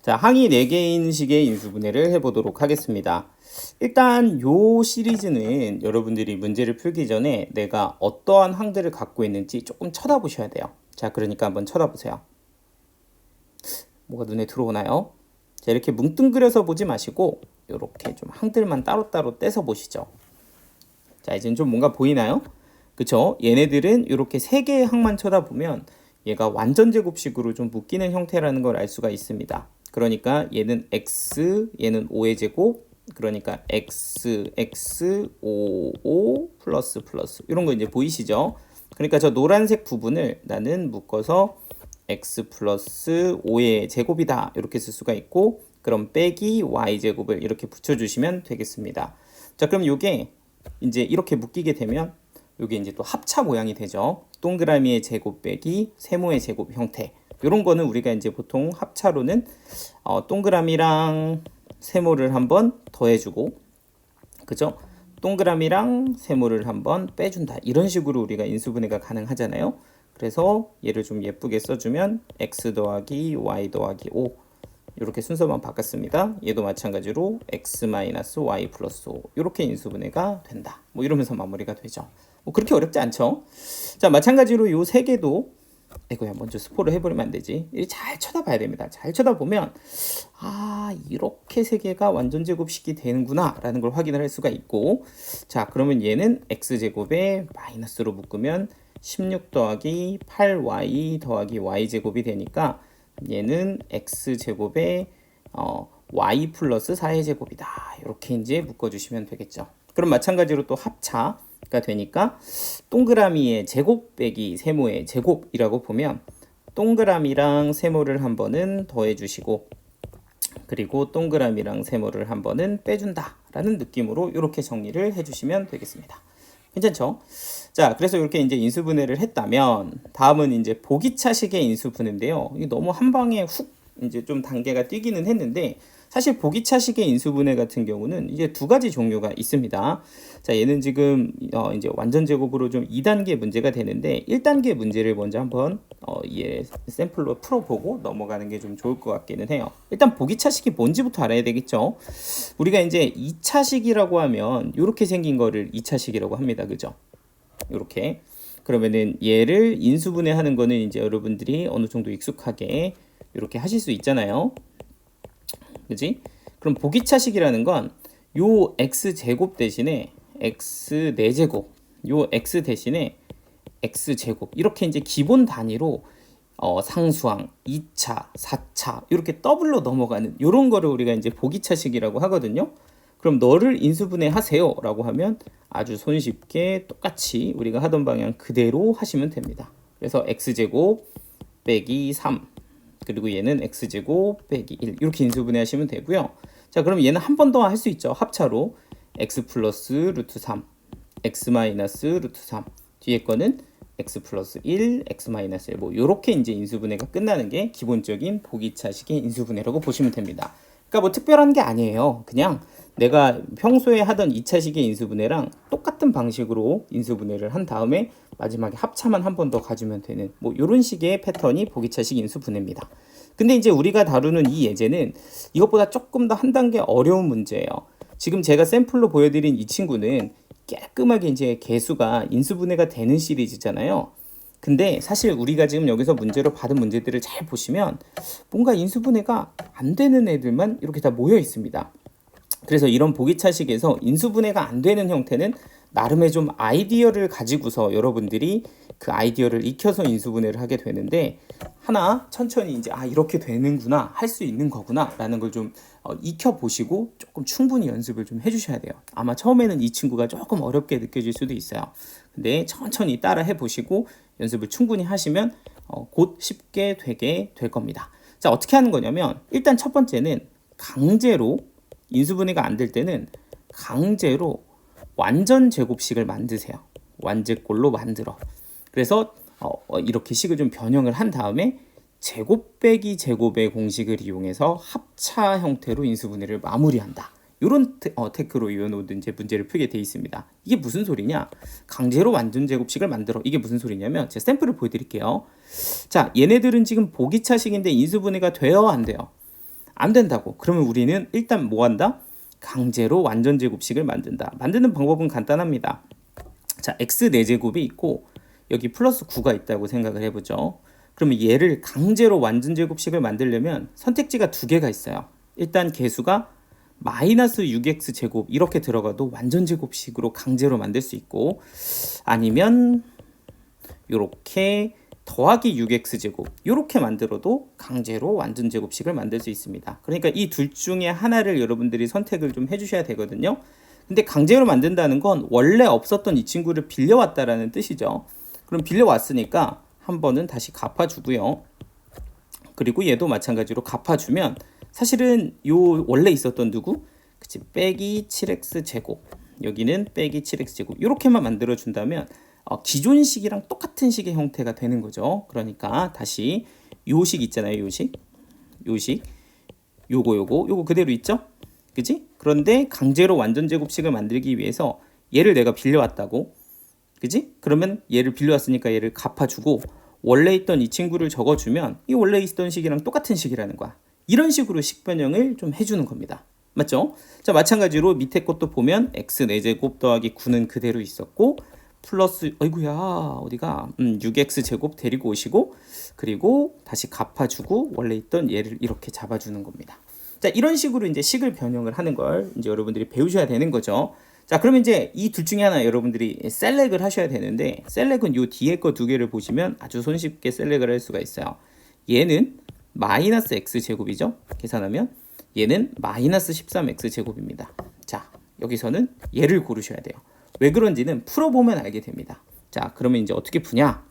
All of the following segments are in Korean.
자, 항이 4개인 식의 인수분해를 해보도록 하겠습니다. 일단 요 시리즈는 여러분들이 문제를 풀기 전에 내가 어떠한 항들을 갖고 있는지 조금 쳐다보셔야 돼요. 자, 그러니까 한번 쳐다보세요. 뭐가 눈에 들어오나요? 자, 이렇게 뭉뚱그려서 보지 마시고 이렇게 좀 항들만 따로따로 떼서 보시죠. 자, 이제는 좀 뭔가 보이나요? 그쵸? 얘네들은 이렇게 3개의 항만 쳐다보면 얘가 완전 제곱식으로 좀 묶이는 형태라는 걸 알 수가 있습니다. 그러니까 얘는 x, 얘는 5의 제곱, 그러니까 x, x, 5, 5 플러스 플러스 이런 거 이제 보이시죠? 그러니까 저 노란색 부분을 나는 묶어서 x 플러스 5의 제곱이다 이렇게 쓸 수가 있고, 그럼 빼기 y 제곱을 이렇게 붙여주시면 되겠습니다. 자, 그럼 요게 이제 이렇게 묶이게 되면 요게 이제 또 합차 모양이 되죠. 동그라미의 제곱 빼기 세모의 제곱 형태. 이런 거는 우리가 이제 보통 합차로는 동그라미랑 세모를 한번 더해주고, 그죠? 동그라미랑 세모를 한번 빼준다. 이런 식으로 우리가 인수분해가 가능하잖아요. 그래서 얘를 좀 예쁘게 써주면 x 더하기 y 더하기 5 이렇게 순서만 바꿨습니다. 얘도 마찬가지로 x-y 플러스 5 이렇게 인수분해가 된다. 뭐 이러면서 마무리가 되죠. 뭐 그렇게 어렵지 않죠. 자, 마찬가지로 요 세 개도 이거야 먼저 스포를 해버리면 안 되지. 잘 쳐다봐야 됩니다. 잘 쳐다보면 이렇게 세 개가 완전 제곱식이 되는구나 라는 걸 확인을 할 수가 있고, 자, 그러면 얘는 x제곱에 마이너스로 묶으면 16 더하기 8y 더하기 y제곱이 되니까 얘는 x제곱에 y 플러스 4의 제곱이다. 이렇게 이제 묶어주시면 되겠죠. 그럼 마찬가지로 또 합차가 되니까 동그라미의 제곱 빼기 세모의 제곱이라고 보면 동그라미랑 세모를 한 번은 더해주시고, 그리고 동그라미랑 세모를 한 번은 빼준다 라는 느낌으로 이렇게 정리를 해주시면 되겠습니다. 괜찮죠? 자, 그래서 이렇게 이제 인수분해를 했다면 다음은 이제 보기차식의 인수분해인데요. 이게 너무 한 방에 훅 이제 좀 단계가 뛰기는 했는데, 사실 보기차식의 인수분해 같은 경우는 이제 두 가지 종류가 있습니다. 자, 얘는 지금 이제 완전 제곱으로 좀 2단계 문제가 되는데 1단계 문제를 먼저 한번 얘 샘플로 풀어보고 넘어가는 게 좀 좋을 것 같기는 해요. 일단 보기차식이 뭔지부터 알아야 되겠죠. 우리가 이제 2차식이라고 하면 이렇게 생긴 거를 2차식이라고 합니다. 그죠? 이렇게. 그러면은 얘를 인수분해하는 거는 이제 여러분들이 어느 정도 익숙하게 이렇게 하실 수 있잖아요. 그지? 그럼 보기차식이라는 건 요 x제곱 대신에 x 4제곱, 요 x 대신에 x제곱 이렇게 이제 기본 단위로 상수항 2차, 4차 이렇게 더블로 넘어가는 이런 거를 우리가 이제 보기차식이라고 하거든요. 그럼 너를 인수분해 하세요 라고 하면 아주 손쉽게 똑같이 우리가 하던 방향 그대로 하시면 됩니다. 그래서 x제곱 빼기 3, 그리고 얘는 x제곱 빼기 1 이렇게 인수분해 하시면 되고요. 자, 그럼 얘는 한 번 더 할 수 있죠. 합차로 x 플러스 루트 3, x 마이너스 루트 3, 뒤에 거는 x 플러스 1, x 마이너스 1, 뭐 요렇게 이제 인수분해가 끝나는 게 기본적인 보기차식의 인수분해라고 보시면 됩니다. 그러니까 뭐 특별한 게 아니에요. 그냥 내가 평소에 하던 2차식의 인수분해랑 똑같은 방식으로 인수분해를 한 다음에 마지막에 합차만 한 번 더 가주면 되는 뭐 이런 식의 패턴이 보기차식 인수분해입니다. 근데 이제 우리가 다루는 이 예제는 이것보다 조금 더 한 단계 어려운 문제예요. 지금 제가 샘플로 보여드린 이 친구는 깔끔하게 이제 개수가 인수분해가 되는 시리즈잖아요. 근데 사실 우리가 지금 여기서 문제로 받은 문제들을 잘 보시면 뭔가 인수분해가 안 되는 애들만 이렇게 다 모여 있습니다. 그래서 이런 보기차식에서 인수분해가 안 되는 형태는 나름의 좀 아이디어를 가지고서 여러분들이 그 아이디어를 익혀서 인수분해를 하게 되는데, 하나 천천히 이제 이렇게 되는구나, 할 수 있는 거구나 라는 걸 좀 익혀 보시고 조금 충분히 연습을 좀 해주셔야 돼요. 아마 처음에는 이 친구가 조금 어렵게 느껴질 수도 있어요. 근데 천천히 따라 해보시고 연습을 충분히 하시면 곧 쉽게 되게 될 겁니다. 자, 어떻게 하는 거냐면 일단 첫 번째는 강제로 인수분해가 안 될 때는 강제로 완전 제곱식을 만드세요. 완제꼴로 만들어. 그래서 이렇게 식을 좀 변형을 한 다음에 제곱 빼기 제곱의 공식을 이용해서 합차 형태로 인수분해를 마무리한다. 이런 테크로 이어놓은 이제 문제를 풀게 돼 있습니다. 이게 무슨 소리냐? 강제로 완전 제곱식을 만들어. 이게 무슨 소리냐면 제가 샘플을 보여드릴게요. 자, 얘네들은 지금 보기차식인데 인수분해가 돼요, 안 돼요? 안 된다고. 그러면 우리는 일단 뭐 한다? 강제로 완전제곱식을 만든다. 만드는 방법은 간단합니다. 자, x 4제곱이 있고 여기 플러스 9가 있다고 생각을 해보죠. 그러면 얘를 강제로 완전제곱식을 만들려면 선택지가 두 개가 있어요. 일단 개수가 마이너스 6x 제곱 이렇게 들어가도 완전제곱식으로 강제로 만들 수 있고, 아니면 이렇게 더하기 6x 제곱 이렇게 만들어도 강제로 완전제곱식을 만들 수 있습니다. 그러니까 이 둘 중에 하나를 여러분들이 선택을 좀 해주셔야 되거든요. 근데 강제로 만든다는 건 원래 없었던 이 친구를 빌려왔다라는 뜻이죠. 그럼 빌려왔으니까 한 번은 다시 갚아주고요. 그리고 얘도 마찬가지로 갚아주면 사실은 요 원래 있었던 누구? 그치, 빼기 7x 제곱, 여기는 빼기 7x 제곱 이렇게만 만들어 준다면 기존 식이랑 똑같은 식의 형태가 되는 거죠. 그러니까 다시 요식 있잖아요. 요식 요거 그대로 있죠? 그치? 그런데 강제로 완전제곱식을 만들기 위해서 얘를 내가 빌려왔다고, 그치? 그러면 얘를 빌려왔으니까 얘를 갚아주고 원래 있던 이 친구를 적어주면 이 원래 있던 식이랑 똑같은 식이라는 거야. 이런 식으로 식 변형을 좀 해주는 겁니다. 맞죠? 자, 마찬가지로 밑에 것도 보면 x 4제곱 더하기 9는 그대로 있었고, 플러스 어이구야 어디가 6x 제곱 데리고 오시고, 그리고 다시 갚아주고 원래 있던 얘를 이렇게 잡아주는 겁니다. 자, 이런 식으로 이제 식을 변형을 하는 걸 이제 여러분들이 배우셔야 되는 거죠. 자, 그러면 이제 이 둘 중에 하나 여러분들이 셀렉을 하셔야 되는데, 셀렉은 요 뒤에 거 두 개를 보시면 아주 손쉽게 셀렉을 할 수가 있어요. 얘는 마이너스 x 제곱이죠. 계산하면 얘는 마이너스 13x 제곱입니다. 자, 여기서는 얘를 고르셔야 돼요. 왜 그런지는 풀어보면 알게 됩니다. 자, 그러면 이제 어떻게 푸냐?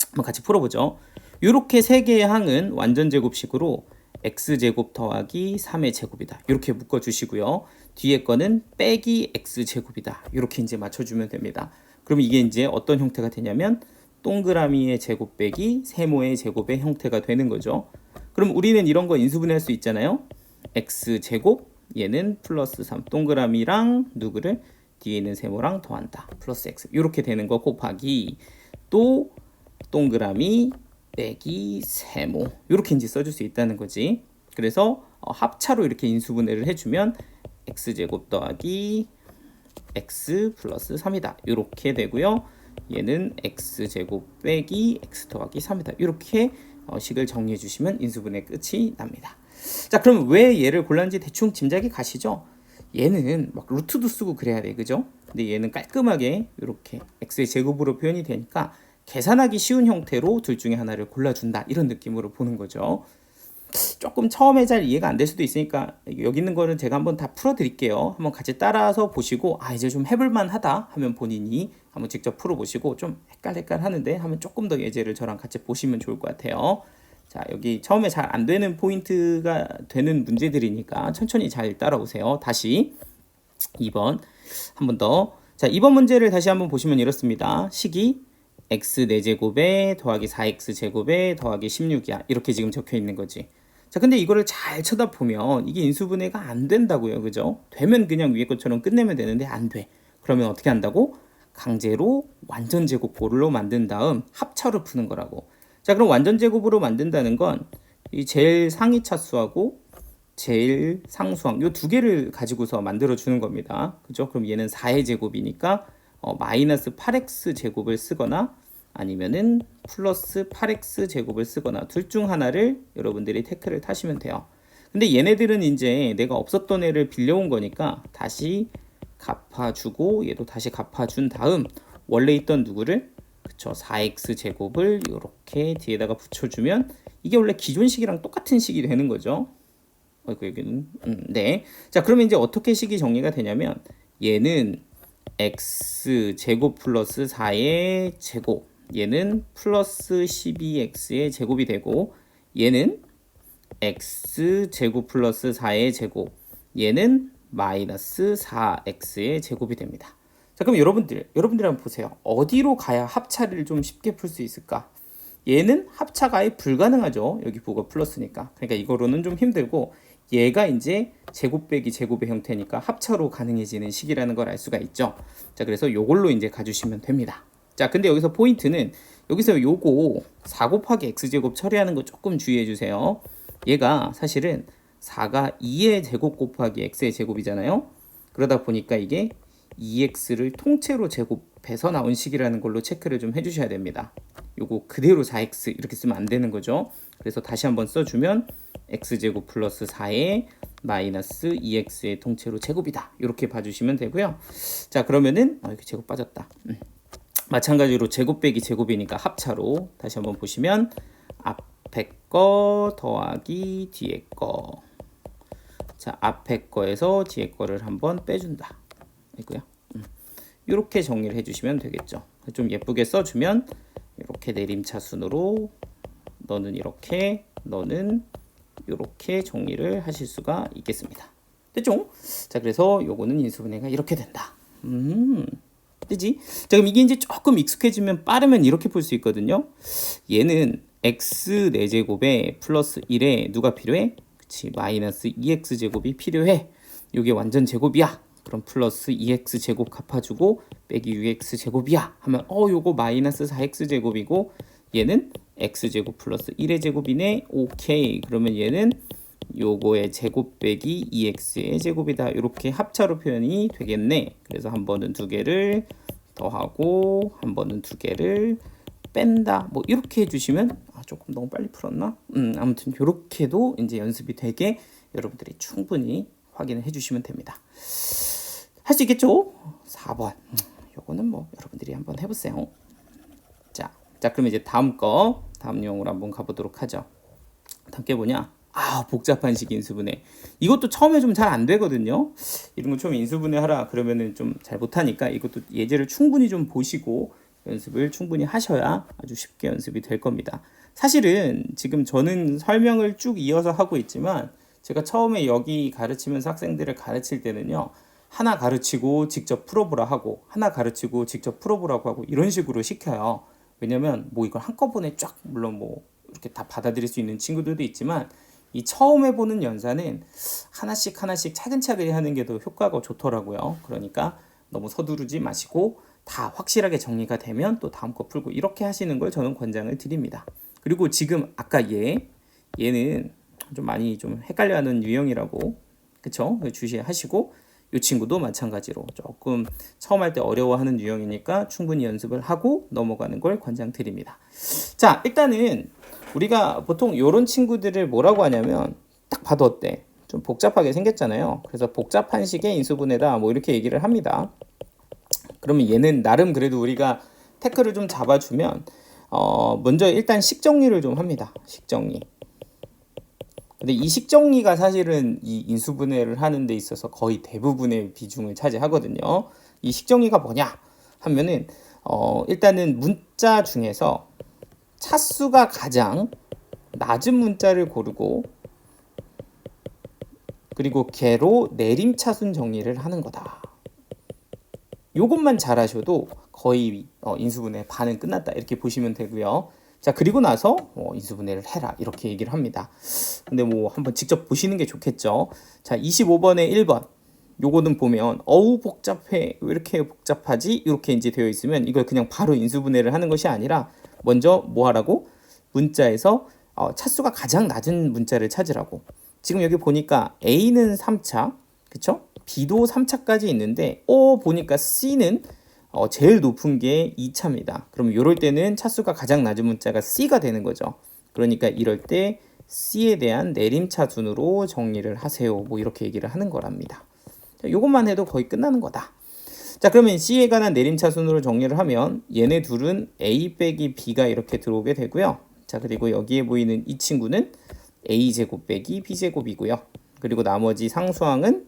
한번 같이 풀어보죠. 이렇게 세 개의 항은 완전제곱식으로 x제곱 더하기 3의 제곱이다. 이렇게 묶어주시고요. 뒤에 거는 빼기 x제곱이다. 이렇게 이제 맞춰주면 됩니다. 그럼 이게 이제 어떤 형태가 되냐면 동그라미의 제곱 빼기 세모의 제곱의 형태가 되는 거죠. 그럼 우리는 이런 거 인수분해할 수 있잖아요. x제곱, 얘는 플러스 3, 동그라미랑 누구를 뒤에 있는 세모랑 더한다. 플러스 x. 이렇게 되는 거 곱하기 또 동그라미 빼기 세모. 이렇게 이제 써줄 수 있다는 거지. 그래서 합차로 이렇게 인수분해를 해주면 x제곱 더하기 x 플러스 3이다. 이렇게 되고요. 얘는 x제곱 빼기 x 더하기 3이다. 이렇게 식을 정리해 주시면 인수분해 끝이 납니다. 자, 그럼 왜 얘를 골랐는지 대충 짐작이 가시죠? 얘는 막 루트도 쓰고 그래야 돼, 그죠? 근데 얘는 깔끔하게 이렇게 x의 제곱으로 표현이 되니까 계산하기 쉬운 형태로 둘 중에 하나를 골라준다, 이런 느낌으로 보는 거죠. 조금 처음에 잘 이해가 안 될 수도 있으니까 여기 있는 거는 제가 한번 다 풀어드릴게요. 한번 같이 따라서 보시고 이제 좀 해볼만 하다 하면 본인이 한번 직접 풀어보시고 좀 헷갈헷갈 하는데 하면 조금 더 예제를 저랑 같이 보시면 좋을 것 같아요. 자, 여기 처음에 잘 안 되는 포인트가 되는 문제들이니까 천천히 잘 따라오세요. 다시 2번 한 번 더. 자, 2번 문제를 다시 한번 보시면 이렇습니다. 식이 x 4제곱에 더하기 4x 제곱에 더하기 16이야. 이렇게 지금 적혀 있는 거지. 자, 근데 이거를 잘 쳐다보면 이게 인수분해가 안 된다고요. 그죠? 되면 그냥 위에 것처럼 끝내면 되는데 안 돼. 그러면 어떻게 한다고? 강제로 완전제곱꼴로 만든 다음 합차로 푸는 거라고. 자, 그럼 완전제곱으로 만든다는 건 이 제일 상위 차수하고 제일 상수항 요 두 개를 가지고서 만들어 주는 겁니다. 그죠? 그럼 얘는 4의 제곱이니까 마이너스 8x 제곱을 쓰거나 아니면은 플러스 8x 제곱을 쓰거나 둘 중 하나를 여러분들이 태클을 타시면 돼요. 근데 얘네들은 이제 내가 없었던 애를 빌려온 거니까 다시 갚아주고 얘도 다시 갚아준 다음 원래 있던 누구를, 그쵸, 4x 제곱을 이렇게 뒤에다가 붙여주면 이게 원래 기존 식이랑 똑같은 식이 되는 거죠. 여기는 네. 자, 그러면 이제 어떻게 식이 정리가 되냐면 얘는 x 제곱 플러스 4의 제곱, 얘는 플러스 12x의 제곱이 되고, 얘는 x 제곱 플러스 4의 제곱, 얘는 마이너스 4x의 제곱이 됩니다. 자, 그럼 여러분들 한번 보세요. 어디로 가야 합차를 좀 쉽게 풀 수 있을까? 얘는 합차가 아예 불가능하죠. 여기 부호가 플러스니까. 그러니까 이거로는 좀 힘들고, 얘가 이제 제곱 빼기 제곱의 형태니까 합차로 가능해지는 식이라는 걸 알 수가 있죠. 자, 그래서 요걸로 이제 가주시면 됩니다. 자, 근데 여기서 포인트는 여기서 요거 4 곱하기 x제곱 처리하는 거 조금 주의해 주세요. 얘가 사실은 4가 2의 제곱 곱하기 x의 제곱이잖아요. 그러다 보니까 이게 2x를 통째로 제곱해서 나온 식이라는 걸로 체크를 좀 해주셔야 됩니다. 요거 그대로 4x 이렇게 쓰면 안 되는 거죠. 그래서 다시 한번 써주면 x제곱 플러스 4의 마이너스 2x의 통째로 제곱이다. 이렇게 봐주시면 되고요. 자, 그러면은 이렇게 제곱 빠졌다. 마찬가지로 제곱 빼기 제곱이니까 합차로 다시 한번 보시면 앞에 거 더하기 뒤에 거. 자, 앞에 거에서 뒤에 거를 한번 빼준다. 이거요. 이렇게 정리를 해주시면 되겠죠. 좀 예쁘게 써주면 이렇게 내림차순으로 너는 이렇게, 너는 이렇게 정리를 하실 수가 있겠습니다. 됐죠? 자, 그래서 요거는 인수분해가 이렇게 된다. 되지? 자, 그럼 이게 이제 조금 익숙해지면 빠르면 이렇게 볼 수 있거든요. 얘는 x 4제곱에 플러스 1에 누가 필요해? 그치, 마이너스 2x 제곱이 필요해. 요게 완전 제곱이야. 그럼 플러스 2x 제곱 갚아주고 빼기 6x 제곱이야 하면 요거 마이너스 4x 제곱이고 얘는 x 제곱 플러스 1의 제곱이네. 오케이. 그러면 얘는 요거의 제곱 빼기 2x의 제곱이다. 이렇게 합차로 표현이 되겠네. 그래서 한 번은 두 개를 더하고 한 번은 두 개를 뺀다. 뭐 이렇게 해주시면 조금 너무 빨리 풀었나? 아무튼 이렇게도 이제 연습이 되게 여러분들이 충분히 확인을 해주시면 됩니다. 할 수 있겠죠? 4번. 요거는 뭐 여러분들이 한번 해보세요. 자, 그러면 이제 다음 내용으로 한번 가보도록 하죠. 다음 게 뭐냐? 복잡한 식 인수분해. 이것도 처음에 좀 잘 안 되거든요. 이런 거 처음 인수분해 하라 그러면은 좀 잘 못하니까 이것도 예제를 충분히 좀 보시고 연습을 충분히 하셔야 아주 쉽게 연습이 될 겁니다. 사실은 지금 저는 설명을 쭉 이어서 하고 있지만 제가 처음에 여기 가르치면서 학생들을 가르칠 때는요. 하나 가르치고 직접 풀어보라 하고 하나 가르치고 직접 풀어보라고 하고 이런 식으로 시켜요. 왜냐면 뭐 이걸 한꺼번에 쫙 물론 뭐 이렇게 다 받아들일 수 있는 친구들도 있지만 이 처음 해보는 연산은 하나씩 차근차근히 하는 게 더 효과가 좋더라고요. 그러니까 너무 서두르지 마시고 다 확실하게 정리가 되면 또 다음 거 풀고 이렇게 하시는 걸 저는 권장을 드립니다. 그리고 지금 아까 얘는 좀 많이 좀 헷갈려하는 유형이라고 그쵸? 주시하시고 이 친구도 마찬가지로 조금 처음 할 때 어려워하는 유형이니까 충분히 연습을 하고 넘어가는 걸 권장드립니다. 자, 일단은 우리가 보통 이런 친구들을 뭐라고 하냐면 딱 봐도 어때? 좀 복잡하게 생겼잖아요. 그래서 복잡한 식의 인수분해다 뭐 이렇게 얘기를 합니다. 그러면 얘는 나름 그래도 우리가 태클을 좀 잡아주면 먼저 일단 식 정리를 좀 합니다. 식 정리. 근데 이 식 정리가 사실은 이 인수분해를 하는 데 있어서 거의 대부분의 비중을 차지하거든요. 이 식 정리가 뭐냐 하면은 일단은 문자 중에서 차수가 가장 낮은 문자를 고르고 그리고 걔로 내림차순 정리를 하는 거다. 요것만 잘하셔도 거의 인수분해 반은 끝났다 이렇게 보시면 되고요. 자, 그리고 나서 인수분해를 해라 이렇게 얘기를 합니다. 근데 뭐 한번 직접 보시는 게 좋겠죠. 자, 25번에 1번 요거는 보면 어우 복잡해 왜 이렇게 복잡하지 이렇게 이제 되어 있으면 이걸 그냥 바로 인수분해를 하는 것이 아니라 먼저 뭐 하라고? 문자에서 차수가 가장 낮은 문자를 찾으라고. 지금 여기 보니까 A는 3차 그쵸? B도 3차까지 있는데 보니까 C는 제일 높은 게 2차입니다. 그럼 이럴 때는 차수가 가장 낮은 문자가 C가 되는 거죠. 그러니까 이럴 때 C에 대한 내림차순으로 정리를 하세요. 뭐 이렇게 얘기를 하는 거랍니다. 이것만 해도 거의 끝나는 거다. 자, 그러면 C에 관한 내림차순으로 정리를 하면 얘네 둘은 A 빼기 B가 이렇게 들어오게 되고요. 자, 그리고 여기에 보이는 이 친구는 A제곱 빼기 B제곱이고요. 그리고 나머지 상수항은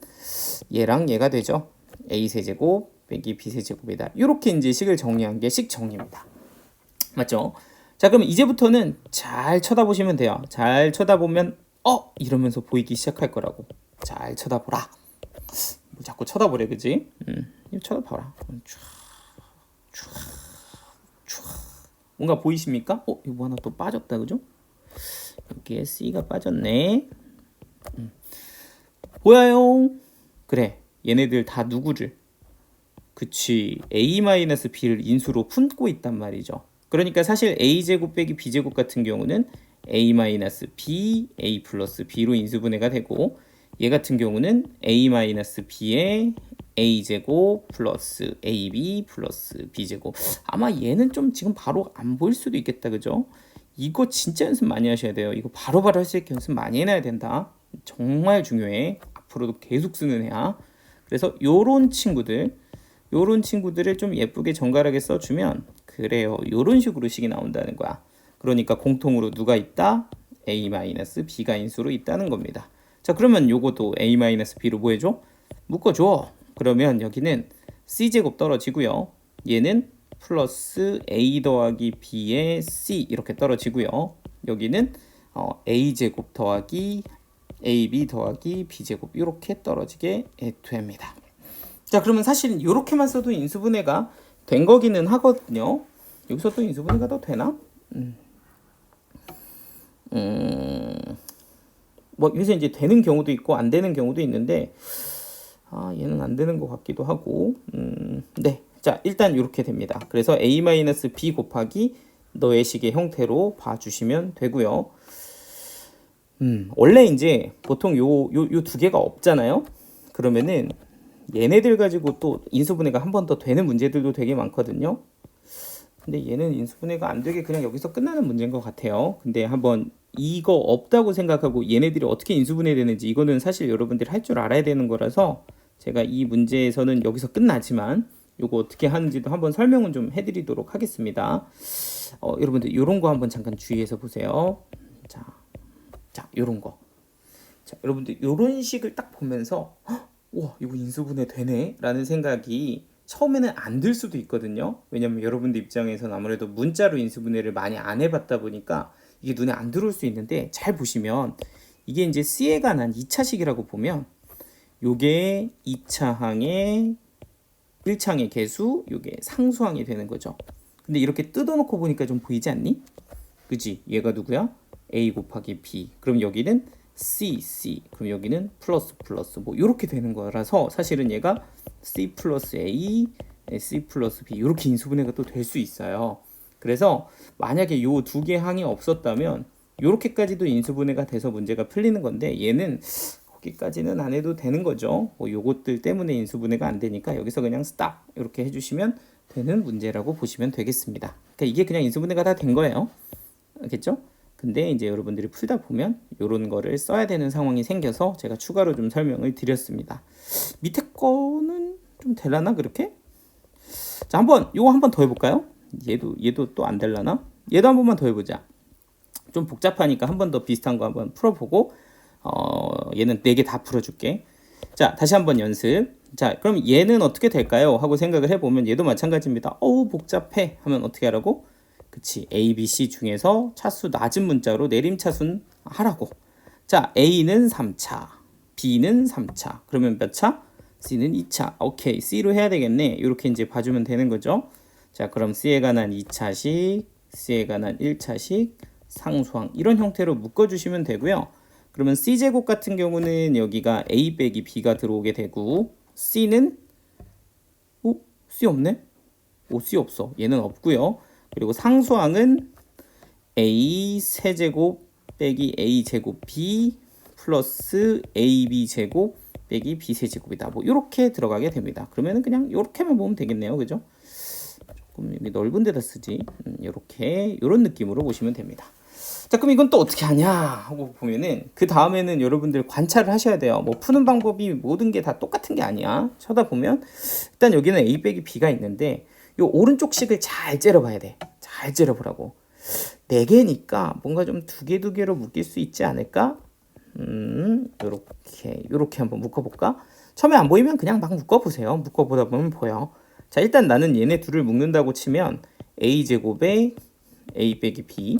얘랑 얘가 되죠. A세제곱 빼기 B세제곱이다. 이렇게 이제 식을 정리한 게 식 정리입니다. 맞죠? 자, 그럼 이제부터는 잘 쳐다보시면 돼요. 잘 쳐다보면 이러면서 보이기 시작할 거라고. 잘 쳐다보라. 뭐 자꾸 쳐다보래, 그지? 쳐다봐라. 뭔가 보이십니까? 이거 뭐 하나 또 빠졌다, 그죠? 여기에 C가 빠졌네. 보여요? 그래, 얘네들 다 누구를? 그치, A-B를 인수로 품고 있단 말이죠. 그러니까 사실 A제곱 빼기 B제곱 같은 경우는 a-b, a 플러스 b로 인수분해가 되고 얘 같은 경우는 a-b에 a제곱 플러스 ab 플러스 b제곱. 아마 얘는 좀 지금 바로 안 보일 수도 있겠다. 그죠? 이거 진짜 연습 많이 하셔야 돼요. 이거 바로바로 할 수 있게 연습 많이 해놔야 된다. 정말 중요해. 앞으로도 계속 쓰는 애야. 그래서 요런 친구들을 좀 예쁘게 정갈하게 써주면 그래요. 요런 식으로 식이 나온다는 거야. 그러니까 공통으로 누가 있다? a-b가 인수로 있다는 겁니다. 자, 그러면 요것도 a-b로 뭐 해줘? 묶어줘. 그러면 여기는 c제곱 떨어지고요. 얘는 플러스 a 더하기 b의 c 이렇게 떨어지고요. 여기는 a제곱 더하기 ab 더하기 b제곱 이렇게 떨어지게 됩니다. 자, 그러면 사실 이렇게만 써도 인수분해가 된 거기는 하거든요. 여기서 또 인수분해가 더 되나? 뭐 여기서 이제 되는 경우도 있고 안 되는 경우도 있는데 얘는 안 되는 것 같기도 하고 네. 자, 일단 이렇게 됩니다. 그래서 a-b 곱하기 너의 식의 형태로 봐주시면 되고요. 원래 이제 보통 요 두 개가 없잖아요. 그러면은 얘네들 가지고 또 인수분해가 한 번 더 되는 문제들도 되게 많거든요. 근데 얘는 인수분해가 안 되게 그냥 여기서 끝나는 문제인 것 같아요. 근데 한번 이거 없다고 생각하고 얘네들이 어떻게 인수분해 되는지 이거는 사실 여러분들이 할 줄 알아야 되는 거라서 제가 이 문제에서는 여기서 끝나지만 요거 어떻게 하는지도 한번 설명은 좀 해드리도록 하겠습니다. 여러분들 요런 거 한번 잠깐 주의해서 보세요. 자, 요런 거. 자, 여러분들 요런 식을 딱 보면서 와, 이거 인수분해 되네 라는 생각이 처음에는 안 들 수도 있거든요. 왜냐면 여러분들 입장에서는 아무래도 문자로 인수분해를 많이 안 해봤다 보니까 이게 눈에 안 들어올 수 있는데 잘 보시면 이게 이제 C에 관한 2차식이라고 보면 요게 2차항의 1차항의 개수, 요게 상수항이 되는 거죠. 근데 이렇게 뜯어놓고 보니까 좀 보이지 않니? 그지? 얘가 누구야? A 곱하기 B. 그럼 여기는 C. 그럼 여기는 플러스 뭐 이렇게 되는 거라서 사실은 얘가 C 플러스 A, C 플러스 B 이렇게 인수분해가 또 될 수 있어요. 그래서 만약에 요 두 개 항이 없었다면 이렇게까지도 인수분해가 돼서 문제가 풀리는 건데 얘는 거기까지는 안 해도 되는 거죠. 뭐 요것들 때문에 인수분해가 안 되니까 여기서 그냥 스탑 이렇게 해주시면 되는 문제라고 보시면 되겠습니다. 그러니까 이게 그냥 인수분해가 다 된 거예요. 알겠죠? 근데 이제 여러분들이 풀다 보면 이런 거를 써야 되는 상황이 생겨서 제가 추가로 좀 설명을 드렸습니다. 밑에 거는 좀 되려나 그렇게? 자, 요거 한 번 더 해볼까요? 얘도 또 안 되려나? 얘도 한 번만 더 해보자. 좀 복잡하니까 한 번 더 비슷한 거 한번 풀어보고 얘는 4개 다 풀어줄게. 자, 다시 한번 연습. 자, 그럼 얘는 어떻게 될까요? 하고 생각을 해보면 얘도 마찬가지입니다. 어우 복잡해 하면 어떻게 하라고? 그치, A, B, C 중에서 차수 낮은 문자로 내림차순 하라고. 자, A는 3차, B는 3차. 그러면 몇 차? C는 2차. 오케이, C로 해야 되겠네. 이렇게 이제 봐주면 되는 거죠. 자, 그럼 C에 관한 2차식, C에 관한 1차식, 상수항 이런 형태로 묶어주시면 되고요. 그러면 C제곱 같은 경우는 여기가 A 빼기 B가 들어오게 되고 C는 C 없네? C 없어. 얘는 없고요. 그리고 상수항은 A 세제곱 빼기 A 제곱 B 플러스 AB 제곱 빼기 B 세제곱이다. 뭐 이렇게 들어가게 됩니다. 그러면은 그냥 이렇게만 보면 되겠네요. 그죠? 조금 여기 넓은 데다 쓰지. 이렇게 이런 느낌으로 보시면 됩니다. 자, 그럼 이건 또 어떻게 하냐 하고 보면은 그 다음에는 여러분들 관찰을 하셔야 돼요. 뭐 푸는 방법이 모든 게 다 똑같은 게 아니야. 쳐다보면 일단 여기는 A 빼기 B가 있는데 요 오른쪽 식을 잘 째려봐야 돼. 잘 째려보라고. 4개니까 뭔가 좀 2개로 묶일 수 있지 않을까? 요렇게 한번 묶어볼까? 처음에 안 보이면 그냥 막 묶어보세요. 묶어보다 보면 보여. 자, 일단 나는 얘네 둘을 묶는다고 치면 A제곱에 A 빼기 B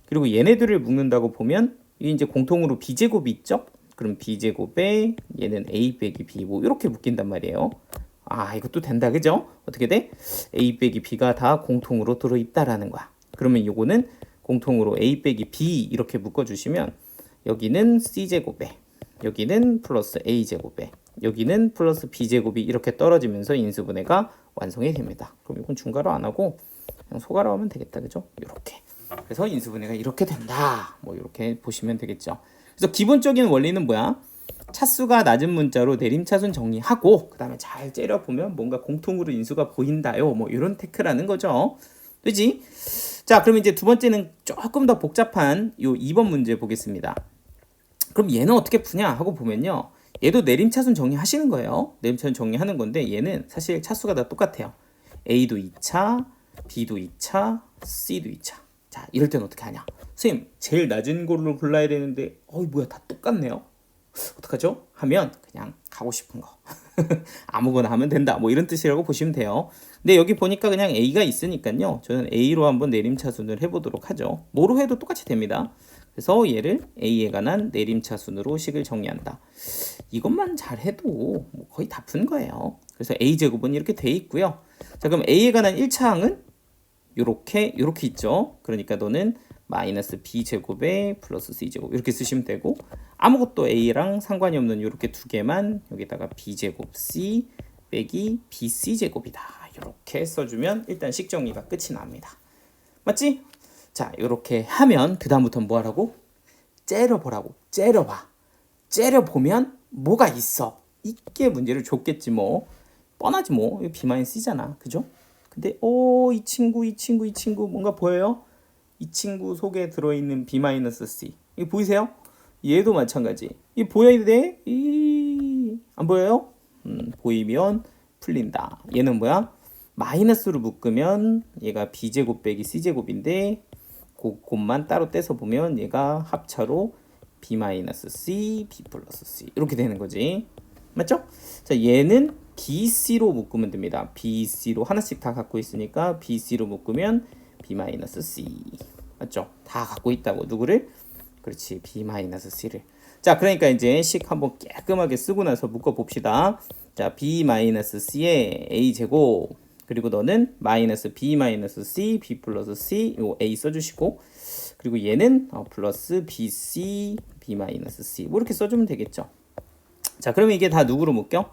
그리고 얘네들을 묶는다고 보면 이게 이제 공통으로 B제곱이 있죠? 그럼 B제곱에 얘는 A 빼기 B 뭐 이렇게 묶인단 말이에요. 이것도 된다, 그죠? 어떻게 돼? A 빼기 B가 다 공통으로 들어있다라는 거야. 그러면 요거는 공통으로 A 빼기 B 이렇게 묶어주시면 여기는 C제곱에 여기는 플러스 A제곱에 여기는 플러스 B제곱이 이렇게 떨어지면서 인수분해가 완성이 됩니다. 그럼 이건 중괄호 안 하고 그냥 소괄호 하면 되겠다, 그죠? 이렇게. 그래서 인수분해가 이렇게 된다. 뭐 이렇게 보시면 되겠죠. 그래서 기본적인 원리는 뭐야? 차수가 낮은 문자로 내림차순 정리하고 그 다음에 잘 째려보면 뭔가 공통으로 인수가 보인다요. 뭐 이런 테크라는 거죠. 그지? 자, 그럼 이제 두 번째는 조금 더 복잡한 요 2번 문제 보겠습니다. 그럼 얘는 어떻게 푸냐 하고 보면요. 얘도 내림차순 정리하시는 거예요. 내림차순 정리하는 건데 얘는 사실 차수가 다 똑같아요. A도 2차, B도 2차, C도 2차. 자, 이럴 때는 어떻게 하냐? 선생님, 제일 낮은 걸로 골라야 되는데 뭐야, 다 똑같네요. 어떡하죠? 하면 그냥 가고 싶은 거 아무거나 하면 된다, 뭐 이런 뜻이라고 보시면 돼요. 근데 여기 보니까 그냥 A가 있으니까요, 저는 A로 한번 내림차순을 해보도록 하죠. 뭐로 해도 똑같이 됩니다. 그래서 얘를 A에 관한 내림차순으로 식을 정리한다. 이것만 잘해도 뭐 거의 다 푼 거예요. 그래서 A제곱은 이렇게 돼 있고요. 자, 그럼 A에 관한 1차 항은 요렇게 있죠. 그러니까 너는 마이너스 b제곱에 플러스 c제곱 이렇게 쓰시면 되고, 아무것도 a랑 상관이 없는 이렇게 두 개만 여기다가 b제곱 c 빼기 bc제곱이다. 이렇게 써주면 일단 식정리가 끝이 납니다. 맞지? 자, 이렇게 하면 그 다음부터는 뭐 하라고? 째려보라고. 째려봐. 째려보면 뭐가 있어. 이게 문제를 줬겠지 뭐. 뻔하지 뭐. 이거 b-c잖아. 그죠? 근데 이 친구 뭔가 보여요? 이 친구 속에 들어있는 b-c 이거 보이세요? 얘도 마찬가지. 이 보여야 돼? 안 보여요? 보이면 풀린다. 얘는 뭐야? 마이너스로 묶으면 얘가 b제곱 빼기 c제곱인데 그것만 따로 떼서 보면 얘가 합차로 b-c, b 플러스 c 이렇게 되는 거지. 맞죠? 자, 얘는 BC로 묶으면 됩니다. BC로 하나씩 다 갖고 있으니까 BC로 묶으면 B-C. 맞죠? 다 갖고 있다고. 누구를? 그렇지. B-C를. 자, 그러니까 이제 식 한번 깔끔하게 쓰고 나서 묶어 봅시다. 자, B-C에 A제곱, 그리고 너는 마이너스 B-C, B 플러스 C, 요 A 써주시고, 그리고 얘는 플러스 BC, B-C 뭐 이렇게 써주면 되겠죠. 자, 그러면 이게 다 누구로 묶여?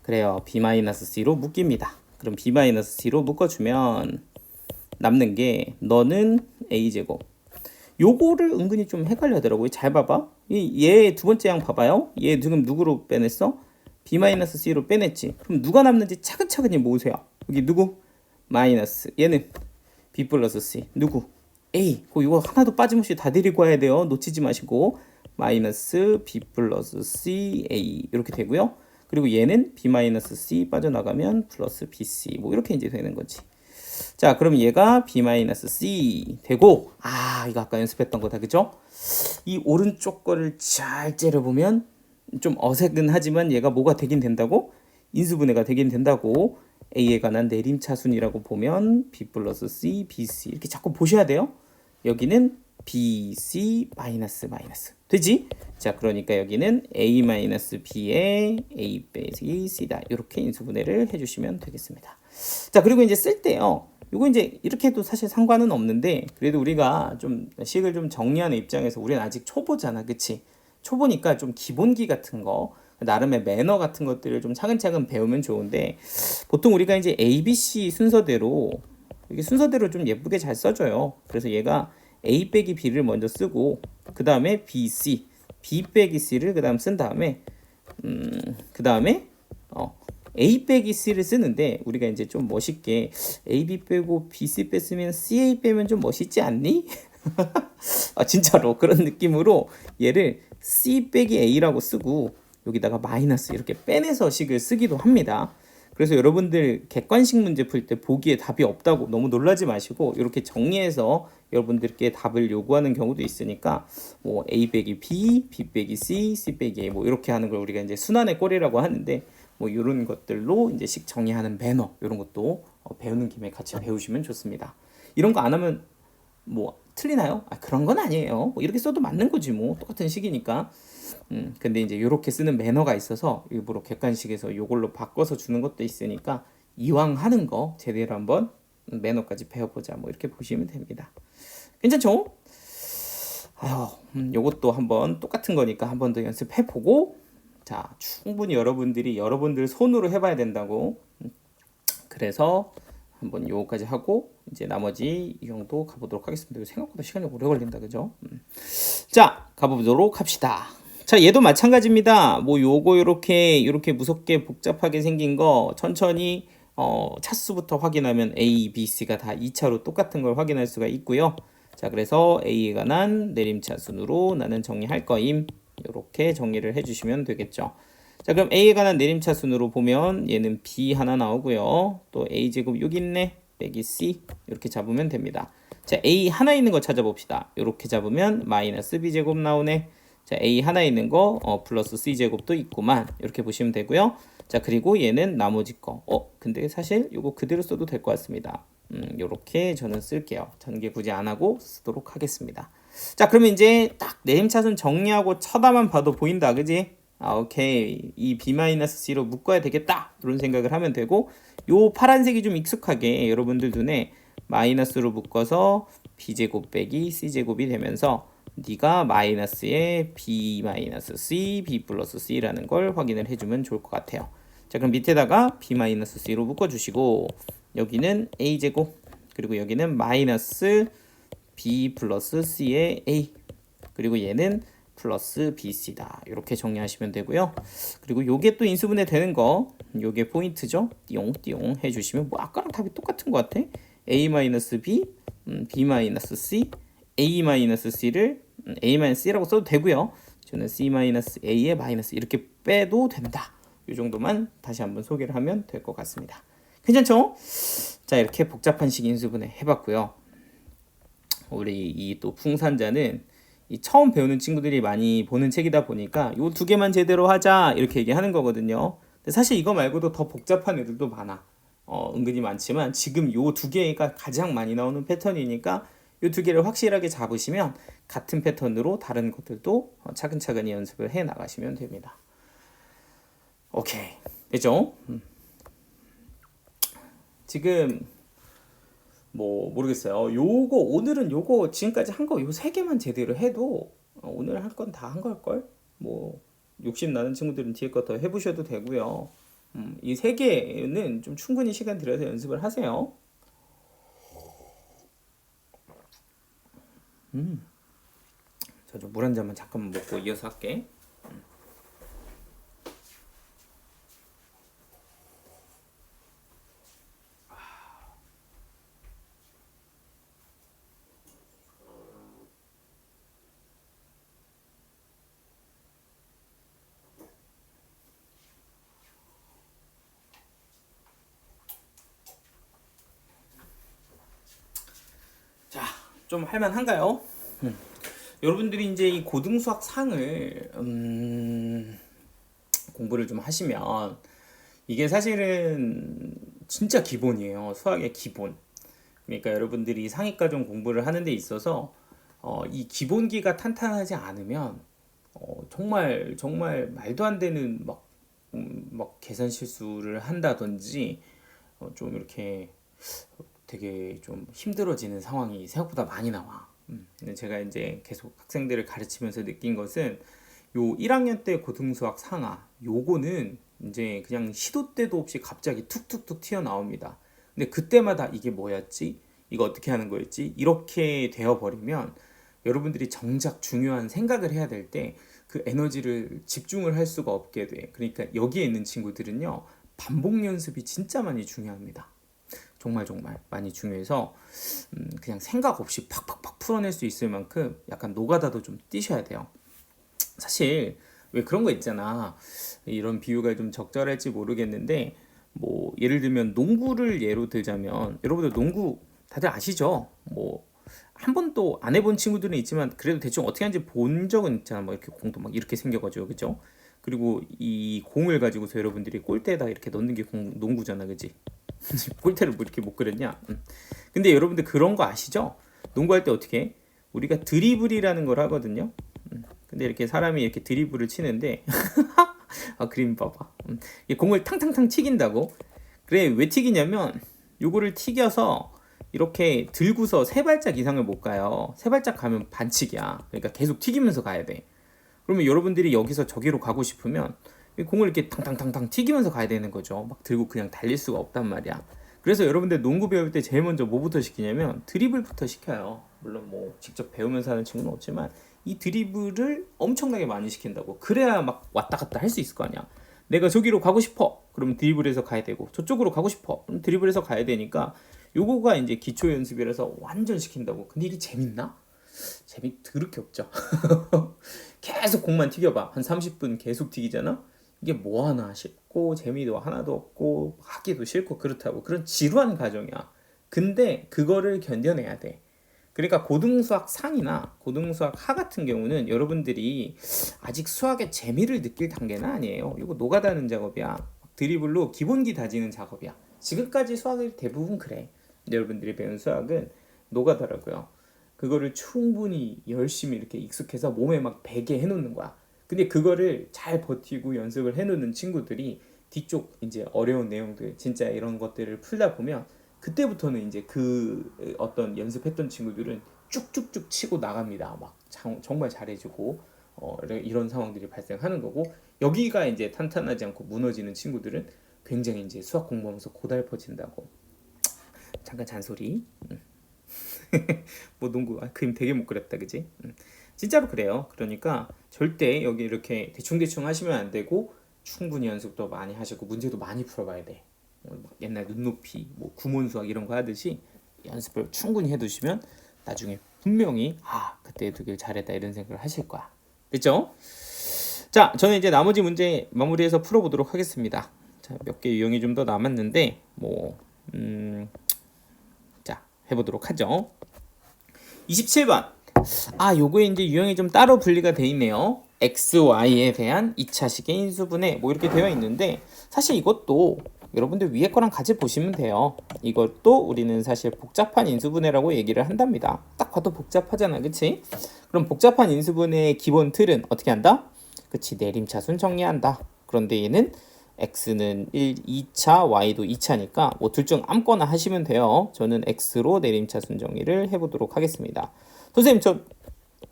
그래요. B-C로 묶입니다. 그럼 B-C로 묶어주면 남는 게 너는 A제곱. 요거를 은근히 좀 헷갈려하더라고요. 잘 봐봐. 얘 두 번째 양 봐봐요. 얘 지금 누구로 빼냈어? B-C로 빼냈지. 그럼 누가 남는지 차근차근히 모으세요. 여기 누구? 마이너스. 얘는 B 플러스 C. 누구? A. 이거 하나도 빠짐없이 다 데리고 와야 돼요. 놓치지 마시고. 마이너스 B 플러스 C A 이렇게 되고요. 그리고 얘는 B-C 빠져나가면 플러스 BC 뭐 이렇게 이제 되는 거지. 자, 그럼 얘가 B-C 되고, 이거 아까 연습했던 거다, 그죠? 이 오른쪽 거를 잘 째려보면 좀 어색은 하지만 얘가 뭐가 되긴 된다고? 인수분해가 되긴 된다고. A에 관한 내림차순이라고 보면 B 플러스 C, BC 이렇게 자꾸 보셔야 돼요. 여기는 BC 마이너스 되지? 자, 그러니까 여기는 A-B에 A 빼기 C다. 이렇게 인수분해를 해주시면 되겠습니다. 자, 그리고 이제 쓸 때요. 이거 이제 이렇게 해도 사실 상관은 없는데, 그래도 우리가 좀 식을 좀 정리하는 입장에서 우리는 아직 초보잖아, 그치? 초보니까 좀 기본기 같은 거, 나름의 매너 같은 것들을 좀 차근차근 배우면 좋은데, 보통 우리가 이제 A, B, C 순서대로 이게 순서대로 좀 예쁘게 잘 써줘요. 그래서 얘가 A 빼기 B를 먼저 쓰고, 그 다음에 B, C, B 빼기 C를 그 다음 쓴 다음에 그 다음에 A 빼기 C를 쓰는데, 우리가 이제 좀 멋있게 A, B 빼고 B, C 뺐으면 C, A 빼면 좀 멋있지 않니? 진짜로 그런 느낌으로 얘를 C 빼기 A라고 쓰고 여기다가 마이너스 이렇게 빼내서 식을 쓰기도 합니다. 그래서 여러분들 객관식 문제 풀 때 보기에 답이 없다고 너무 놀라지 마시고 이렇게 정리해서 여러분들께 답을 요구하는 경우도 있으니까 뭐 A 빼기 B, B 빼기 C, C 빼기 A 뭐 이렇게 하는 걸 우리가 이제 순환의 꼴이라고 하는데, 뭐 이런 것들로 이제 식 정리하는 매너 이런 것도 배우는 김에 같이 배우시면 좋습니다. 이런 거 안 하면 뭐 틀리나요? 그런 건 아니에요. 뭐 이렇게 써도 맞는 거지 뭐 똑같은 식이니까. 근데 이제 이렇게 쓰는 매너가 있어서 일부러 객관식에서 이걸로 바꿔서 주는 것도 있으니까 이왕 하는 거 제대로 한번 매너까지 배워보자 뭐 이렇게 보시면 됩니다. 괜찮죠? 요것도 한번 똑같은 거니까 한 번 더 연습해보고, 자, 충분히 여러분들 손으로 해봐야 된다고. 그래서 한번 요거까지 하고 이제 나머지 유형도 가보도록 하겠습니다. 생각보다 시간이 오래 걸린다, 그죠? 자, 가보도록 합시다. 자, 얘도 마찬가지입니다. 뭐 요거 요렇게 무섭게 복잡하게 생긴 거 천천히 차수부터 확인하면 A, B, C가 다 2차로 똑같은 걸 확인할 수가 있고요. 자, 그래서 A에 관한 내림차순으로 나는 정리할 거임. 요렇게 정리를 해주시면 되겠죠. 자, 그럼 A에 관한 내림차순으로 보면 얘는 B 하나 나오고요. 또 A제곱 여기 있네. 빼기 C 이렇게 잡으면 됩니다. 자, A 하나 있는 거 찾아봅시다. 이렇게 잡으면 마이너스 B제곱 나오네. 자, A 하나 있는 거 플러스 C제곱도 있구만. 이렇게 보시면 되고요. 자, 그리고 얘는 나머지 거. 근데 사실 이거 그대로 써도 될 것 같습니다. 요렇게 저는 쓸게요. 전개 굳이 안 하고 쓰도록 하겠습니다. 자, 그러면 이제 딱 내림차순 정리하고 쳐다만 봐도 보인다, 그지? 오케이. 이 B-C로 묶어야 되겠다. 이런 생각을 하면 되고, 요 파란색이 좀 익숙하게 여러분들 눈에 마이너스로 묶어서 B제곱 빼기 C제곱이 되면서 네가 마이너스에 B-C, B 플러스 C라는 걸 확인을 해주면 좋을 것 같아요. 자, 그럼 밑에다가 B-C로 묶어주시고 여기는 A제곱 그리고 여기는 마이너스 B 플러스 C의 A 그리고 얘는 플러스 BC다. 이렇게 정리하시면 되고요. 그리고 요게 또 인수분해 되는 거 요게 포인트죠. 띠용띠용 해주시면 뭐 아까랑 답이 똑같은 것 같아. A-B, B-C, A-C를 A-C라고 써도 되고요. 저는 C-A의 마이너스 이렇게 빼도 된다. 이 정도만 다시 한번 소개를 하면 될 것 같습니다. 괜찮죠? 자, 이렇게 복잡한 식 인수분해 해봤고요. 우리 이 또 풍산자는 이 처음 배우는 친구들이 많이 보는 책이다 보니까 요 두 개만 제대로 하자 이렇게 얘기하는 거거든요. 근데 사실 이거 말고도 더 복잡한 애들도 많아. 은근히 많지만 지금 요 두 개가 가장 많이 나오는 패턴이니까 요 두 개를 확실하게 잡으시면 같은 패턴으로 다른 것들도 차근차근히 연습을 해 나가시면 됩니다. 오케이. 됐죠? 지금 뭐 모르겠어요. 요거 오늘은 요거 지금까지 한 거 요 세 개만 제대로 해도 오늘 할 건 다 한 걸걸? 뭐 욕심 나는 친구들은 뒤에 거 더 해보셔도 되고요. 이 세 개는 좀 충분히 시간 들여서 연습을 하세요. 저 좀 물 한 잔만 잠깐만 먹고 이어서 할게. 자, 좀 할만한가요? 여러분들이 이제 이 고등수학 상을 공부를 좀 하시면 이게 사실은 진짜 기본이에요. 수학의 기본. 그러니까 여러분들이 상위과정 공부를 하는 데 있어서 이 기본기가 탄탄하지 않으면 정말 정말 말도 안 되는 막 계산 실수를 한다든지 좀 이렇게 되게 좀 힘들어지는 상황이 생각보다 많이 나와. 근데 제가 이제 계속 학생들을 가르치면서 느낀 것은 요 1학년 때 고등수학 상하 요거는 이제 그냥 시도 때도 없이 갑자기 툭툭툭 튀어나옵니다. 근데 그때마다 이게 뭐였지? 이거 어떻게 하는 거였지? 이렇게 되어버리면 여러분들이 정작 중요한 생각을 해야 될 때 그 에너지를 집중을 할 수가 없게 돼. 그러니까 여기에 있는 친구들은요, 반복 연습이 진짜 많이 중요합니다. 정말 정말 많이 중요해서 그냥 생각 없이 팍팍팍 풀어낼 수 있을 만큼 약간 노가다도 좀 뛰셔야 돼요. 사실 왜 그런 거 있잖아. 이런 비유가 좀 적절할지 모르겠는데 뭐 예를 들면 농구를 예로 들자면 여러분들 농구 다들 아시죠? 뭐 한 번도 안 해본 친구들은 있지만 그래도 대충 어떻게 하는지 본 적은 있잖아. 뭐 이렇게 공도 막 이렇게 생겨가지고 그죠? 그리고 이 공을 가지고서 여러분들이 골대에다 이렇게 넣는 게 농구잖아, 그지? 골대를 뭐 이렇게 못 그렸냐? 근데 여러분들 그런 거 아시죠? 농구할 때 어떻게 해? 우리가 드리블이라는 걸 하거든요. 근데 이렇게 사람이 이렇게 드리블을 치는데 그림 봐봐. 이 공을 탕탕탕 튀긴다고. 그래, 왜 튀기냐면 요거를 튀겨서 이렇게 들고서 세 발짝 이상을 못 가요. 세 발짝 가면 반칙이야. 그러니까 계속 튀기면서 가야 돼. 그러면 여러분들이 여기서 저기로 가고 싶으면 이 공을 이렇게 탕탕탕탕 튀기면서 가야 되는 거죠. 막 들고 그냥 달릴 수가 없단 말이야. 그래서 여러분들 농구 배울 때 제일 먼저 뭐부터 시키냐면 드리블부터 시켜요. 물론 뭐 직접 배우면서 하는 친구는 없지만 이 드리블을 엄청나게 많이 시킨다고. 그래야 막 왔다 갔다 할 수 있을 거 아니야. 내가 저기로 가고 싶어. 그러면 드리블해서 가야 되고, 저쪽으로 가고 싶어. 그럼 드리블해서 가야 되니까 요거가 이제 기초 연습이라서 완전 시킨다고. 근데 이게 재밌나? 재미 더럽게 없죠. 계속 공만 튀겨봐. 한 30분 계속 튀기잖아. 이게 뭐 하나 싶고 재미도 하나도 없고 하기도 싫고 그렇다고. 그런 지루한 과정이야. 근데 그거를 견뎌내야 돼. 그러니까 고등수학 상이나 고등수학 하 같은 경우는 여러분들이 아직 수학의 재미를 느낄 단계는 아니에요. 이거 노가다는 작업이야. 드리블로 기본기 다지는 작업이야. 지금까지 수학을 대부분 그래. 여러분들이 배운 수학은 노가다라고요. 그거를 충분히 열심히 이렇게 익숙해서 몸에 막 배게 해놓는 거야. 근데 그거를 잘 버티고 연습을 해놓는 친구들이 뒤쪽 이제 어려운 내용들, 진짜 이런 것들을 풀다 보면 그때부터는 이제 그 어떤 연습했던 친구들은 쭉쭉쭉 치고 나갑니다. 막 정말 잘해주고 이런 상황들이 발생하는 거고, 여기가 이제 탄탄하지 않고 무너지는 친구들은 굉장히 이제 수학 공부하면서 고달퍼진다고. 잠깐 잔소리. 뭐 농구 그림 되게 못 그렸다, 그지? 진짜로 그래요. 그러니까 절대 여기 이렇게 대충대충 하시면 안 되고 충분히 연습도 많이 하시고 문제도 많이 풀어봐야 돼. 옛날 눈높이, 뭐 구몬 수학 이런 거 하듯이 연습을 충분히 해두시면 나중에 분명히 그때 두길 잘했다 이런 생각을 하실 거야. 됐죠? 자, 저는 이제 나머지 문제 마무리해서 풀어보도록 하겠습니다. 자, 몇 개 유형이 좀 더 남았는데 자, 해보도록 하죠. 27번. 요거에 이제 유형이 좀 따로 분리가 돼 있네요. x, y에 대한 2차식의 인수분해 뭐 이렇게 되어 있는데, 사실 이것도 여러분들 위에 거랑 같이 보시면 돼요. 이것도 우리는 사실 복잡한 인수분해라고 얘기를 한답니다. 딱 봐도 복잡하잖아, 그치? 그럼 복잡한 인수분해의 기본 틀은 어떻게 한다? 그치, 내림차순 정리한다. 그런데 얘는 x는 2차, y도 2차니까 뭐 둘 중 아무거나 하시면 돼요. 저는 x로 내림차순 정리를 해보도록 하겠습니다. 선생님, 저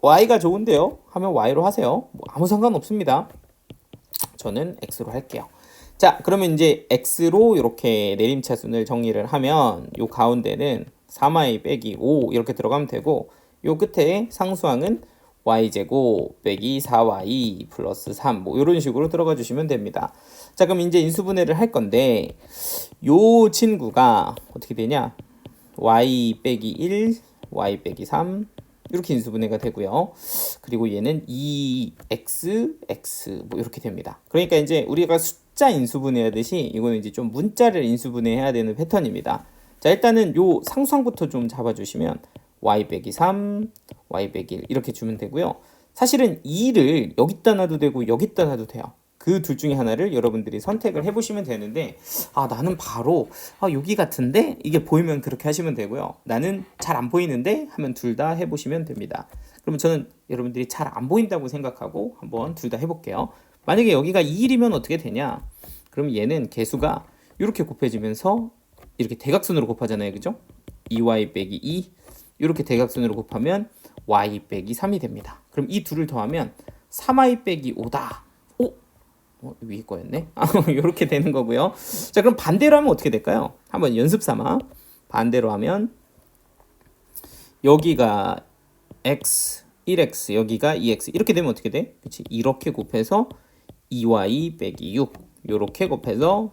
y가 좋은데요? 하면 y로 하세요. 뭐 아무 상관없습니다. 저는 x로 할게요. 자, 그러면 이제 x로 이렇게 내림차순을 정리를 하면 요 가운데는 3y 빼기 5 이렇게 들어가면 되고, 요 끝에 상수항은 y제곱 빼기 4y 플러스 3 뭐 이런 식으로 들어가 주시면 됩니다. 자, 그럼 이제 인수분해를 할 건데 요 친구가 어떻게 되냐? y 빼기 1, y 빼기 3 이렇게 인수분해가 되고요. 그리고 얘는 2x, x 뭐 이렇게 됩니다. 그러니까 이제 우리가 숫자 인수분해하듯이 이거는 이제 좀 문자를 인수분해해야 되는 패턴입니다. 자, 일단은 요 상수항부터 좀 잡아주시면 y 빼기 3, y 빼기 1 이렇게 주면 되고요. 사실은 2를 여기다 놔도 되고 여기다 놔도 돼요. 그 둘 중에 하나를 여러분들이 선택을 해보시면 되는데, 나는 바로 여기 같은데 이게 보이면 그렇게 하시면 되고요. 나는 잘 안 보이는데 하면 둘 다 해보시면 됩니다. 그러면 저는 여러분들이 잘 안 보인다고 생각하고 한번 둘 다 해볼게요. 만약에 여기가 2일이면 어떻게 되냐? 그럼 얘는 개수가 이렇게 곱해지면서 이렇게 대각선으로 곱하잖아요, 그죠? 2y 빼기 2 이렇게 대각선으로 곱하면 y 빼기 3이 됩니다. 그럼 이 둘을 더하면 3y 빼기 5다. 위에 거였네. 이렇게 되는 거고요. 자, 그럼 반대로 하면 어떻게 될까요? 한번 연습 삼아 반대로 하면 여기가 x, 1x, 여기가 2x 이렇게 되면 어떻게 돼? 그치? 이렇게 곱해서 2y 빼기 6 이렇게 곱해서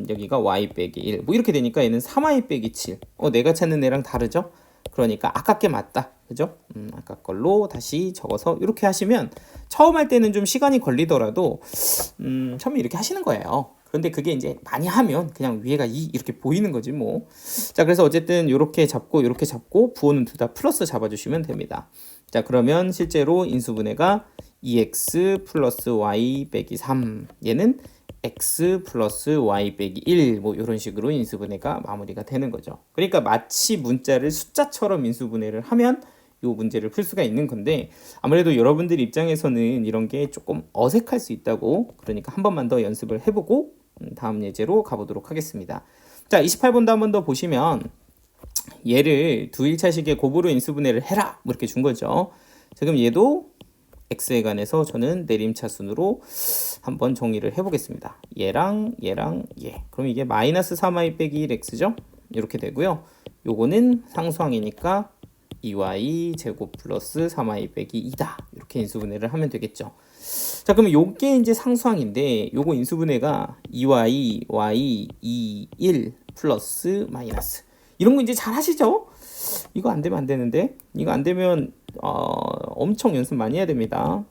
여기가 y 빼기 1 뭐 이렇게 되니까 얘는 3y 빼기 7 내가 찾는 애랑 다르죠? 그러니까 아까 게 맞다. 그죠? 아까 걸로 다시 적어서 이렇게 하시면 처음 할 때는 좀 시간이 걸리더라도 처음에 이렇게 하시는 거예요. 그런데 그게 이제 많이 하면 그냥 위에가 2 이렇게 보이는 거지 뭐. 자, 그래서 어쨌든 이렇게 잡고 이렇게 잡고 부호는 둘 다 플러스 잡아주시면 됩니다. 자, 그러면 실제로 인수분해가 2x 플러스 y 빼기 3 얘는 x 플러스 y 빼기 1 뭐 이런 식으로 인수분해가 마무리가 되는 거죠. 그러니까 마치 문자를 숫자처럼 인수분해를 하면 이 문제를 풀 수가 있는 건데, 아무래도 여러분들 입장에서는 이런 게 조금 어색할 수 있다고, 그러니까 한 번만 더 연습을 해보고 다음 예제로 가보도록 하겠습니다. 자, 28번도 한 번 더 보시면 얘를 두 1차식의 곱으로 인수분해를 해라 뭐 이렇게 준 거죠. 지금 얘도 x에 관해서 저는 내림차순으로 한번 정리를 해보겠습니다. 얘랑 얘랑 얘. 그럼 이게 마이너스 3y 빼기 1x죠? 이렇게 되고요. 요거는 상수항이니까 2y 제곱 플러스 3y 빼기 2다. 이렇게 인수분해를 하면 되겠죠. 자, 그러면 요게 이제 상수항인데 요거 인수분해가 2y, y, 2, 1 플러스 마이너스. 이런 거 이제 잘 하시죠? 이거 안 되면 안 되는데. 이거 안 되면 엄청 연습 많이 해야 됩니다.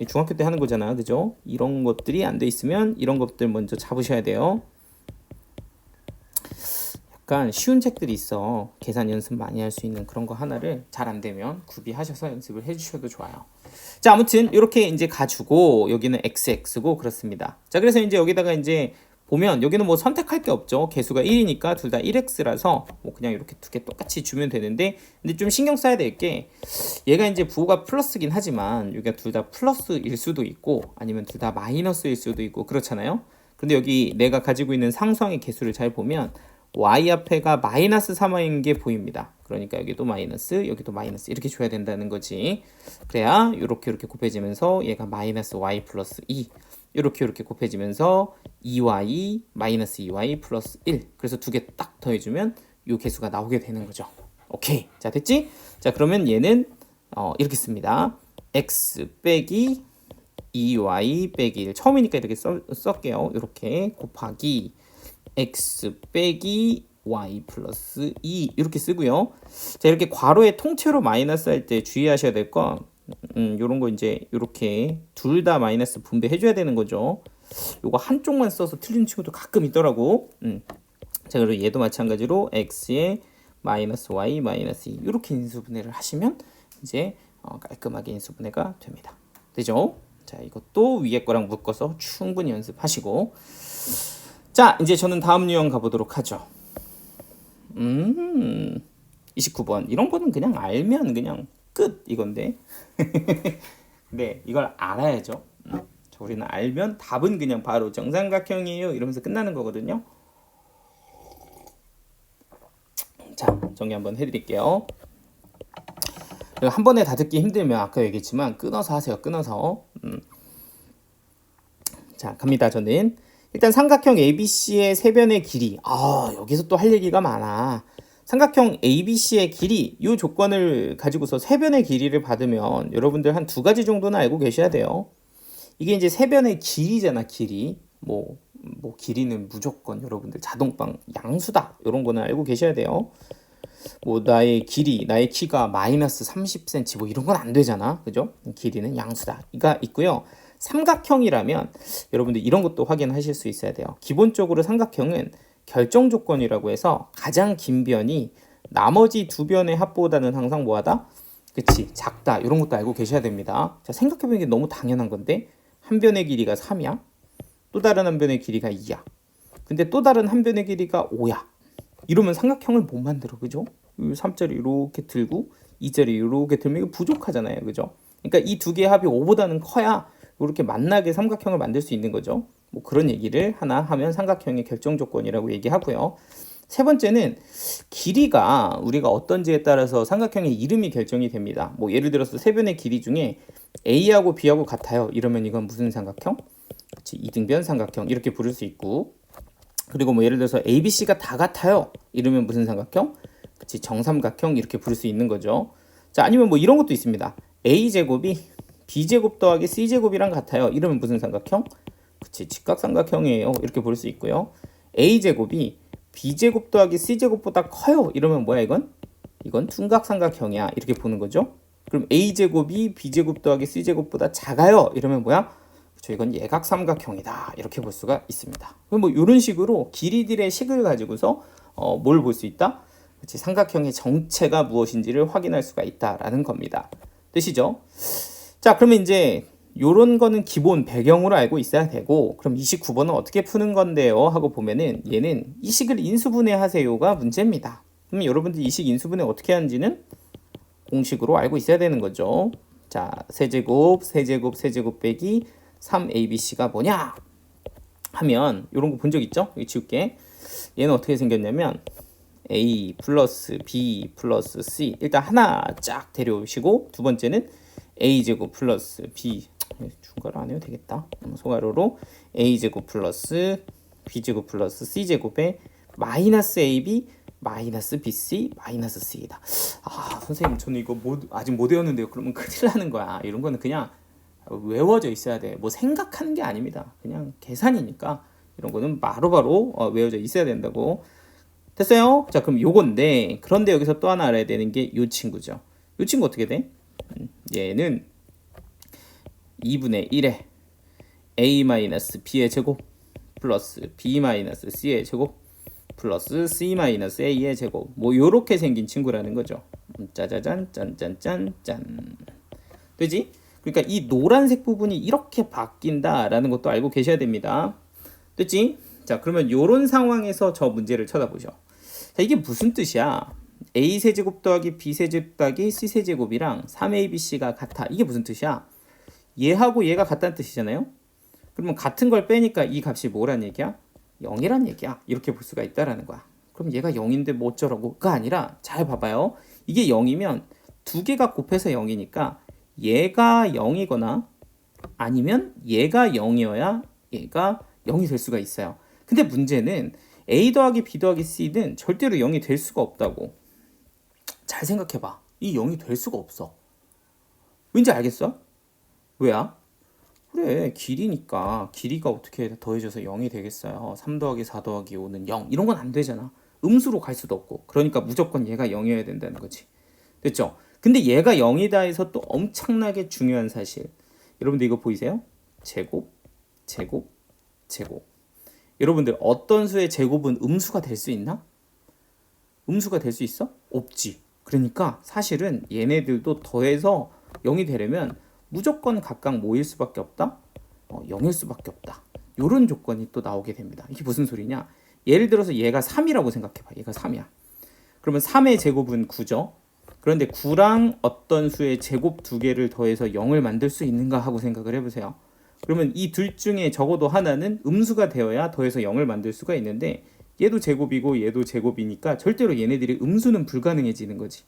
중학교 때 하는 거잖아. 그죠? 이런 것들이 안 돼 있으면 이런 것들 먼저 잡으셔야 돼요. 약간 쉬운 책들이 있어. 계산 연습 많이 할 수 있는 그런 거 하나를 잘 안 되면 구비하셔서 연습을 해 주셔도 좋아요. 자, 아무튼 이렇게 이제 가지고 여기는 xx고 그렇습니다. 자, 그래서 이제 여기다가 이제 보면 여기는 뭐 선택할 게 없죠. 개수가 1이니까 둘 다 1x라서 뭐 그냥 이렇게 두 개 똑같이 주면 되는데, 근데 좀 신경 써야 될 게 얘가 이제 부호가 플러스긴 하지만 여기가 둘 다 플러스일 수도 있고 아니면 둘 다 마이너스일 수도 있고 그렇잖아요. 근데 여기 내가 가지고 있는 상수항의 개수를 잘 보면 y 앞에가 마이너스 3y인 게 보입니다. 그러니까 여기도 마이너스, 여기도 마이너스 이렇게 줘야 된다는 거지. 그래야 이렇게 곱해지면서 얘가 마이너스 y 플러스 2 이렇게 곱해지면서 2y 마이너스 2y 플러스 1. 그래서 두 개 딱 더해주면 이 개수가 나오게 되는 거죠. 오케이. 자, 됐지? 자, 그러면 얘는 이렇게 씁니다. x 빼기 2y 빼기 1. 처음이니까 이렇게 쓸게요. 이렇게 곱하기 x 빼기 y 플러스 2 이렇게 쓰고요. 자, 이렇게 괄호에 통째로 마이너스 할 때 주의하셔야 될 건 요런 거 이제 이렇게 둘 다 마이너스 분배해 줘야 되는 거죠. 요거 한쪽만 써서 틀린 친구도 가끔 있더라고. 자, 그리고 얘도 마찬가지로 x에 마이너스 y 마이너스 2 이렇게 인수분해를 하시면 이제 깔끔하게 인수분해가 됩니다. 되죠? 자, 이것도 위에 거랑 묶어서 충분히 연습하시고, 자, 이제 저는 다음 유형 가보도록 하죠. 29번. 이런 거는 그냥 알면 그냥 끝 이건데. 네, 이걸 알아야죠. 우리는 알면 답은 그냥 바로 정삼각형이에요 이러면서 끝나는 거거든요. 자, 정리 한번 해드릴게요. 한 번에 다 듣기 힘들면 아까 얘기했지만 끊어서 하세요. 끊어서. 자, 갑니다. 저는 일단 삼각형 ABC의 세변의 길이. 여기서 또 할 얘기가 많아. 삼각형 ABC의 길이, 이 조건을 가지고서 세변의 길이를 받으면 여러분들 한 두 가지 정도는 알고 계셔야 돼요. 이게 이제 세변의 길이잖아. 길이. 뭐 길이는 무조건 여러분들 자동방 양수다. 이런 거는 알고 계셔야 돼요. 뭐 나의 키가 마이너스 30cm 뭐 이런 건 안 되잖아. 그죠? 길이는 양수다가 있고요. 삼각형이라면 여러분들 이런 것도 확인하실 수 있어야 돼요. 기본적으로 삼각형은 결정 조건이라고 해서 가장 긴 변이 나머지 두 변의 합보다는 항상 뭐하다? 그치, 작다. 이런 것도 알고 계셔야 됩니다. 자, 생각해보는 게 너무 당연한 건데 한 변의 길이가 3이야. 또 다른 한 변의 길이가 2야. 근데 또 다른 한 변의 길이가 5야. 이러면 삼각형을 못 만들어. 그죠? 3자리 이렇게 들고 2자리 이렇게 들면 이거 부족하잖아요. 그죠? 그러니까 이 두 개의 합이 5보다는 커야 이렇게 만나게 삼각형을 만들 수 있는 거죠. 뭐 그런 얘기를 하나 하면 삼각형의 결정 조건이라고 얘기하고요. 세 번째는 길이가 우리가 어떤지에 따라서 삼각형의 이름이 결정이 됩니다. 뭐 예를 들어서 세 변의 길이 중에 A하고 B하고 같아요. 이러면 이건 무슨 삼각형? 그치, 이등변 삼각형 이렇게 부를 수 있고, 그리고 뭐 예를 들어서 ABC가 다 같아요. 이러면 무슨 삼각형? 그치, 정삼각형 이렇게 부를 수 있는 거죠. 자, 아니면 뭐 이런 것도 있습니다. A제곱이 B제곱 더하기 C제곱이랑 같아요. 이러면 무슨 삼각형? 그치, 직각삼각형이에요. 이렇게 볼 수 있고요. A제곱이 B제곱 더하기 C제곱보다 커요. 이러면 뭐야 이건? 이건 둔각삼각형이야. 이렇게 보는 거죠. 그럼 A제곱이 B제곱 더하기 C제곱보다 작아요. 이러면 뭐야? 그쵸, 이건 예각삼각형이다. 이렇게 볼 수가 있습니다. 그럼 뭐 이런 식으로 길이들의 식을 가지고서 뭘 볼 수 있다? 그치, 삼각형의 정체가 무엇인지를 확인할 수가 있다라는 겁니다. 되시죠? 자, 그러면 이제 요런 거는 기본 배경으로 알고 있어야 되고, 그럼 29번은 어떻게 푸는 건데요? 하고 보면은 얘는 이 식을 인수분해 하세요가 문제입니다. 그럼 여러분들 이 식 인수분해 어떻게 하는지는 공식으로 알고 있어야 되는 거죠. 자, 세제곱 빼기 3abc가 뭐냐? 하면 요런 거 본 적 있죠? 여기 지울게. 얘는 어떻게 생겼냐면 a 플러스 b 플러스 c, 일단 하나 쫙 데려오시고, 두 번째는 a제곱 플러스 b, 중괄호 안 해도 되겠다. 소괄호로 a제곱 플러스 b제곱 플러스 c제곱에 마이너스 ab 마이너스 BC 마이너스 C이다. 아 선생님 저는 이거 아직 못 외웠는데요. 그러면 큰일 나는 거야. 이런 거는 그냥 외워져 있어야 돼. 뭐 생각하는 게 아닙니다. 그냥 계산이니까 이런 거는 바로바로 외워져 있어야 된다고. 됐어요? 자 그럼 요건데 그런데 여기서 또 하나 알아야 되는 게 요 친구죠. 요 친구 어떻게 돼? 얘는 2분의 1에 a-b의 제곱 플러스 b-c의 제곱 플러스 c-a의 제곱 뭐 요렇게 생긴 친구라는 거죠. 짜자잔 짠짠짠 짠. 되지? 그러니까 이 노란색 부분이 이렇게 바뀐다라는 것도 알고 계셔야 됩니다. 됐지? 자 그러면 요런 상황에서 저 문제를 쳐다보죠. 자 이게 무슨 뜻이야? a세제곱 더하기 b세제곱 더하기 c세제곱이랑 3abc가 같아. 이게 무슨 뜻이야? 얘하고 얘가 같다는 뜻이잖아요. 그러면 같은 걸 빼니까 이 값이 뭐란 얘기야? 0이란 얘기야. 이렇게 볼 수가 있다라는 거야. 그럼 얘가 0인데 뭐 어쩌라고가 아니라 잘 봐봐요. 이게 0이면 두 개가 곱해서 0이니까 얘가 0이거나 아니면 얘가 0이어야 얘가 0이 될 수가 있어요. 근데 문제는 A 더하기 B 더하기 C는 절대로 0이 될 수가 없다고. 잘 생각해봐. 이 0이 될 수가 없어. 왠지 알겠어? 왜야? 그래 길이니까 길이가 어떻게 더해져서 0이 되겠어요. 3 더하기 4 더하기 5는 0 이런 건 안 되잖아. 음수로 갈 수도 없고 그러니까 무조건 얘가 0이어야 된다는 거지. 됐죠? 근데 얘가 0이다 해서 또 엄청나게 중요한 사실 여러분들 이거 보이세요? 제곱 제곱 제곱 여러분들 어떤 수의 제곱은 음수가 될 수 있나? 음수가 될 수 있어? 없지. 그러니까 사실은 얘네들도 더해서 0이 되려면 무조건 각각 뭐일 수밖에 없다? 0일 수밖에 없다. 이런 조건이 또 나오게 됩니다. 이게 무슨 소리냐? 예를 들어서 얘가 3이라고 생각해봐. 얘가 3이야. 그러면 3의 제곱은 9죠. 그런데 9랑 어떤 수의 제곱 두 개를 더해서 0을 만들 수 있는가 하고 생각을 해보세요. 그러면 이 둘 중에 적어도 하나는 음수가 되어야 더해서 0을 만들 수가 있는데 얘도 제곱이고 얘도 제곱이니까 절대로 얘네들이 음수는 불가능해지는 거지.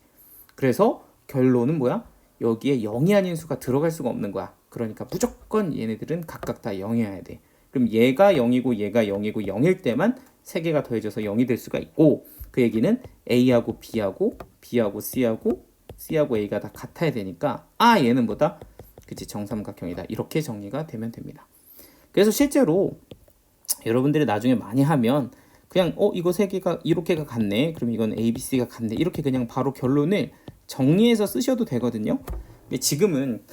그래서 결론은 뭐야? 여기에 0이 아닌 수가 들어갈 수가 없는 거야. 그러니까 무조건 얘네들은 각각 다 0이어야 돼. 그럼 얘가 0이고 얘가 0이고 0일 때만 세 개가 더해져서 0이 될 수가 있고 그 얘기는 A하고 B하고 B하고 C하고 A가 다 같아야 되니까 얘는 뭐다? 그치 정삼각형이다. 이렇게 정리가 되면 됩니다. 그래서 실제로 여러분들이 나중에 많이 하면 그냥 이거 세 개가 이렇게가 같네. 그럼 이건 A, B, C가 같네. 이렇게 그냥 바로 결론을 정리해서 쓰셔도 되거든요. 근데 지금은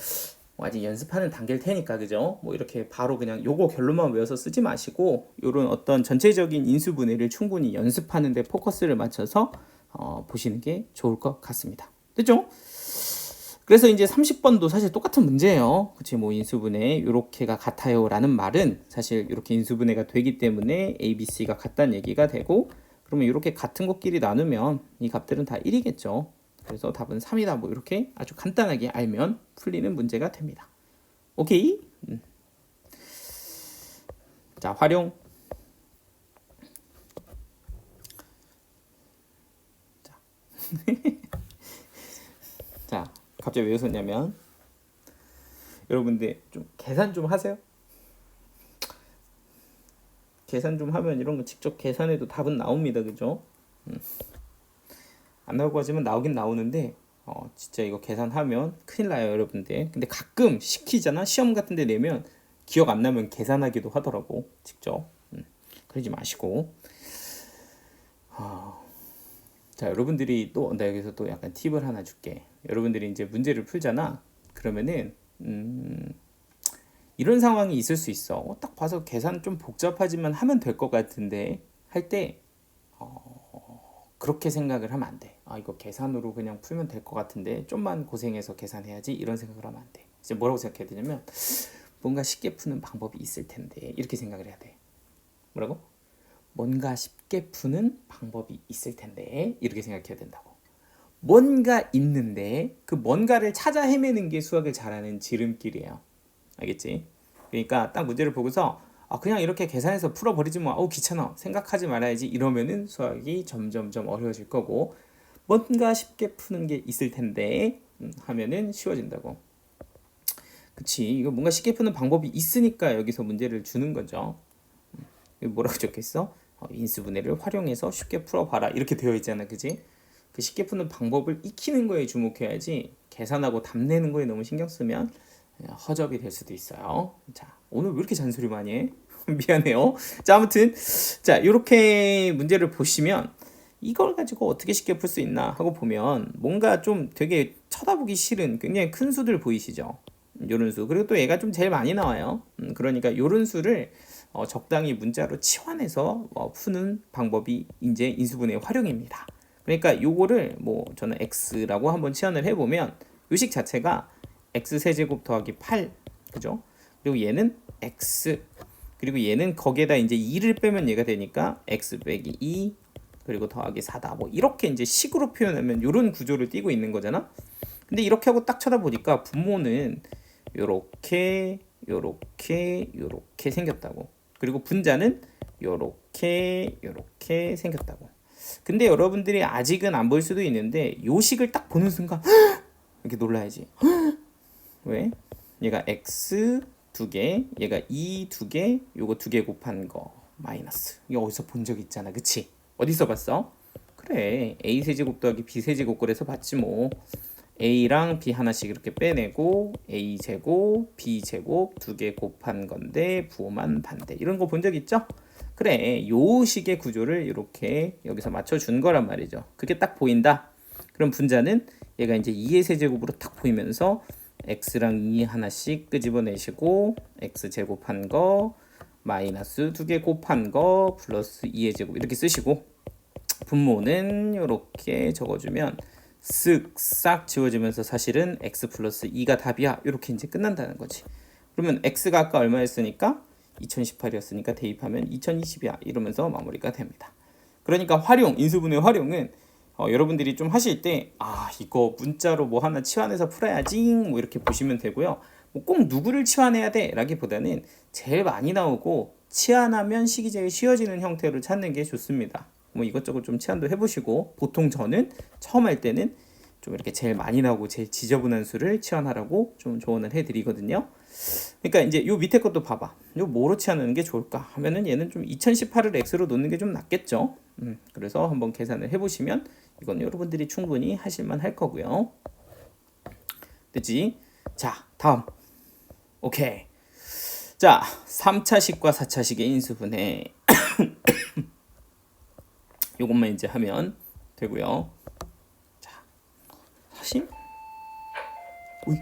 아직 연습하는 단계일 테니까 그죠? 뭐 이렇게 바로 그냥 요거 결론만 외워서 쓰지 마시고 요런 어떤 전체적인 인수분해를 충분히 연습하는 데 포커스를 맞춰서 보시는 게 좋을 것 같습니다. 됐죠? 그래서 이제 30번도 사실 똑같은 문제예요. 그치 뭐 인수분해 요렇게가 같아요 라는 말은 사실 이렇게 인수분해가 되기 때문에 A, B, C가 같다는 얘기가 되고 그러면 이렇게 같은 것끼리 나누면 이 값들은 다 1이겠죠. 그래서 답은 3이다 뭐 이렇게 아주 간단하게 알면 풀리는 문제가 됩니다. 오케이? 자 활용. 자, 자 갑자기 왜 웃었냐면 여러분들 좀 계산 좀 하세요. 계산 좀 하면 이런 거 직접 계산해도 답은 나옵니다. 그죠? 안 나오고 하지만 나오긴 나오는데 진짜 이거 계산하면 큰일 나요 여러분들. 근데 가끔 시키잖아. 시험 같은 데 내면 기억 안 나면 계산하기도 하더라고 직접. 그러지 마시고 자 여러분들이 또 나 여기서 또 약간 팁을 하나 줄게. 여러분들이 이제 문제를 풀잖아. 그러면은 이런 상황이 있을 수 있어. 딱 봐서 계산 좀 복잡하지만 하면 될 것 같은데 할 때 그렇게 생각을 하면 안 돼. 이거 계산으로 그냥 풀면 될 것 같은데 좀만 고생해서 계산해야지 이런 생각을 하면 안 돼. 이제 뭐라고 생각해야 되냐면 뭔가 쉽게 푸는 방법이 있을 텐데 이렇게 생각을 해야 돼. 뭐라고? 뭔가 쉽게 푸는 방법이 있을 텐데 이렇게 생각해야 된다고. 뭔가 있는데 그 뭔가를 찾아 헤매는 게 수학을 잘하는 지름길이에요. 알겠지? 그러니까 딱 문제를 보고서 그냥 이렇게 계산해서 풀어버리지 뭐 귀찮아 생각하지 말아야지 이러면은 수학이 점점점 어려워질 거고 뭔가 쉽게 푸는 게 있을 텐데 하면은 쉬워진다고. 그치 이거 뭔가 쉽게 푸는 방법이 있으니까 여기서 문제를 주는 거죠. 뭐라고 적혔어? 인수분해를 활용해서 쉽게 풀어봐라 이렇게 되어 있잖아, 그지? 그 쉽게 푸는 방법을 익히는 거에 주목해야지 계산하고 답 내는 거에 너무 신경 쓰면 허접이 될 수도 있어요. 자, 오늘 왜 이렇게 잔소리 많이 해? 미안해요. 자, 아무튼 자, 이렇게 문제를 보시면 이걸 가지고 어떻게 쉽게 풀 수 있나 하고 보면 뭔가 좀 되게 쳐다보기 싫은 굉장히 큰 수들 보이시죠? 요런 수. 그리고 또 얘가 좀 제일 많이 나와요. 그러니까 요런 수를 적당히 문자로 치환해서 푸는 방법이 이제 인수분해 활용입니다. 그러니까 요거를 뭐 저는 x라고 한번 치환을 해보면 요식 자체가 x 세제곱 더하기 8, 그죠? 그리고 얘는 x, 그리고 얘는 거기에다 이제 2를 빼면 얘가 되니까 x 빼기 2 그리고 더하기 4다. 뭐 이렇게 이제 식으로 표현하면 요런 구조를 띠고 있는 거잖아. 근데 이렇게 하고 딱 쳐다보니까 분모는 요렇게 요렇게 요렇게 생겼다고. 그리고 분자는 요렇게 요렇게 생겼다고. 근데 여러분들이 아직은 안 볼 수도 있는데 요식을 딱 보는 순간 이렇게 놀라야지. 왜? 얘가 x 두 개, 얘가 2 두 개, 요거 두 개 곱한 거 마이너스. 이거 어디서 본 적 있잖아, 그치? 어디서 봤어? 그래, a 세제곱 더하기 b 세제곱 그래서 봤지 뭐. a랑 b 하나씩 이렇게 빼내고 a 제곱, b 제곱 두 개 곱한 건데 부호만 반대. 이런 거 본 적 있죠? 그래, 요 식의 구조를 이렇게 여기서 맞춰준 거란 말이죠. 그게 딱 보인다. 그럼 분자는 얘가 이제 2의 세제곱으로 딱 보이면서 x랑 2 하나씩 끄집어내시고 x 제곱한 거 마이너스 두 개 곱한 거 플러스 2의 제곱 이렇게 쓰시고 분모는 이렇게 적어주면 쓱싹 지워지면서 사실은 x 플러스 2가 답이야. 이렇게 이제 끝난다는 거지. 그러면 x가 아까 얼마였으니까 2018이었으니까 대입하면 2020이야. 이러면서 마무리가 됩니다. 그러니까 활용, 인수분해 활용은 여러분들이 좀 하실 때 이거 문자로 뭐 하나 치환해서 풀어야지 뭐 이렇게 보시면 되고요. 뭐 꼭 누구를 치환해야 돼 라기보다는 제일 많이 나오고 치환하면 식이 제일 쉬워지는 형태로 찾는 게 좋습니다. 뭐 이것저것 좀 치환도 해보시고 보통 저는 처음 할 때는 좀 이렇게 제일 많이 나오고 제일 지저분한 수를 치환하라고 좀 조언을 해드리거든요. 그러니까 이제 요 밑에 것도 봐봐. 요 뭐로 치환하는 게 좋을까 하면은 얘는 좀 2018을 x로 놓는 게 좀 낫겠죠. 그래서 한번 계산을 해보시면 이건 여러분들이 충분히 하실만 할 거고요. 됐지? 자, 다음. 오케이. 자, 3차식과 4차식의 인수분해. 요것만 이제 하면 되고요. 자, 사실 오이.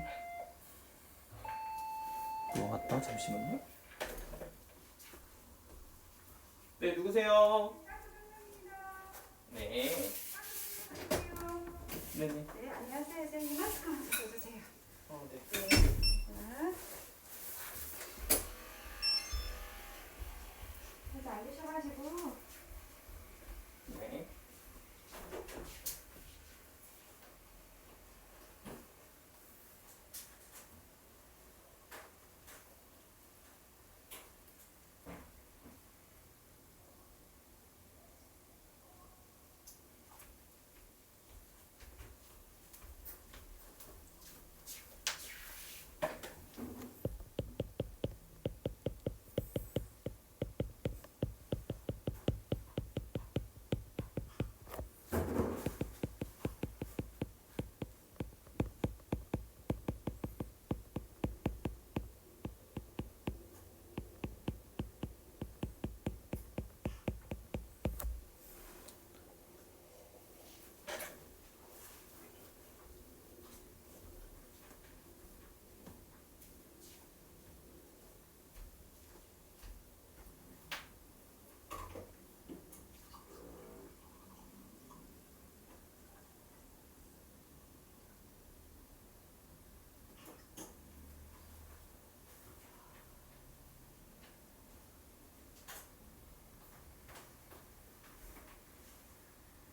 뭐 왔다 잠시만요. 네, 누구세요? 네. 네네. 네, 안녕하세요. 선생님 마스크 한번 써주세요. 네. 네. 자, 앉으셔가지고 네.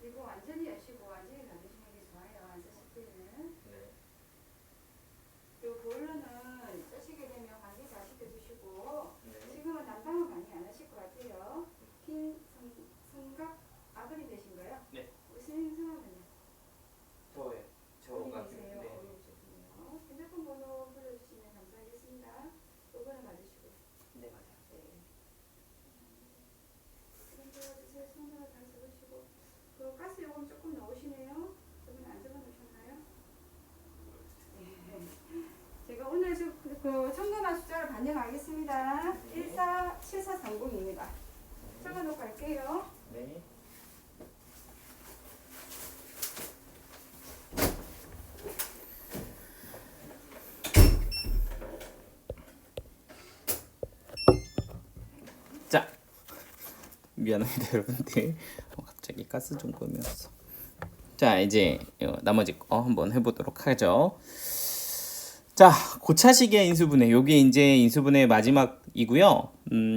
이거 완전히 여시고 완전히 닫으시는 게 좋아요. 앉으실 때는. 네. 요 보일러는 쓰시게 되면 환기 잘 시켜주시고 네. 지금은 난방을 많이 안 하실 것 같아요. 흰 성각 아버님 되신가요? 네. 무슨 성함은요? 저예요. 저가 어디세요? 네. 좋군요. 핸드폰 번호 불러주시면 감사하겠습니다. 요거는 맞으시고. 네, 맞아요. 네. 지금 들어주세요. 성공입니다. 적어놓고 갈게요. 네. 자, 미안합니다 여러분들. 갑자기 가스 좀 끄면서. 자, 이제 나머지 거 한번 해보도록 하죠. 자, 고차식의 인수분해. 요게 이제 인수분해 마지막이고요.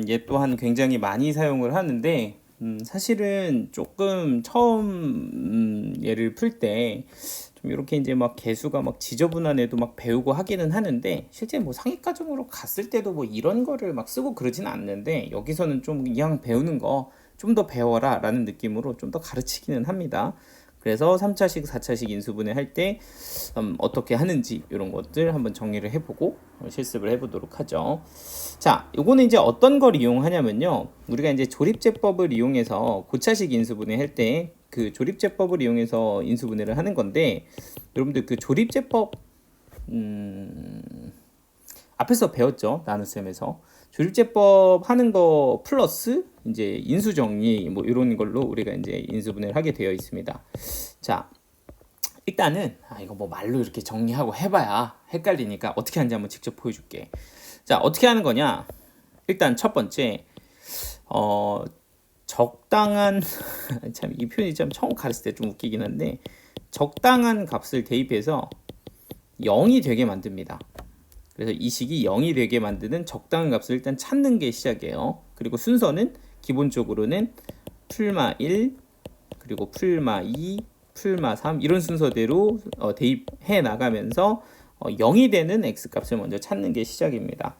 얘 또한 굉장히 많이 사용을 하는데, 사실은 조금 처음 얘를 풀 때 좀 이렇게 이제 막 개수가 막 지저분한 애도 막 배우고 하기는 하는데, 실제 뭐 상위과정으로 갔을 때도 뭐 이런 거를 막 쓰고 그러진 않는데, 여기서는 좀 그냥 배우는 거 좀 더 배워라 라는 느낌으로 좀 더 가르치기는 합니다. 그래서 3차식, 4차식 인수분해 할 때 어떻게 하는지 이런 것들 한번 정리를 해보고 실습을 해보도록 하죠. 자, 요거는 이제 어떤 걸 이용하냐면요. 우리가 이제 조립제법을 이용해서 고차식 인수분해 할 때 그 조립제법을 이용해서 인수분해를 하는 건데, 여러분들 그 조립제법 앞에서 배웠죠. 나눗셈에서 조립제법 하는 거 플러스 이제 인수정리 뭐 이런 걸로 우리가 이제 인수분해를 하게 되어 있습니다. 자, 일단은 이거 뭐 말로 이렇게 정리하고 해봐야 헷갈리니까 어떻게 하는지 한번 직접 보여줄게. 자, 어떻게 하는 거냐? 일단 첫 번째 적당한 참 이 표현이 참 처음 가르칠 때 좀 웃기긴 한데, 적당한 값을 대입해서 0이 되게 만듭니다. 그래서 이 식이 0이 되게 만드는 적당한 값을 일단 찾는 게 시작이에요. 그리고 순서는 기본적으로는 풀마 1, 그리고 풀마 2, 풀마 3 이런 순서대로 대입해 나가면서 0이 되는 x값을 먼저 찾는 게 시작입니다.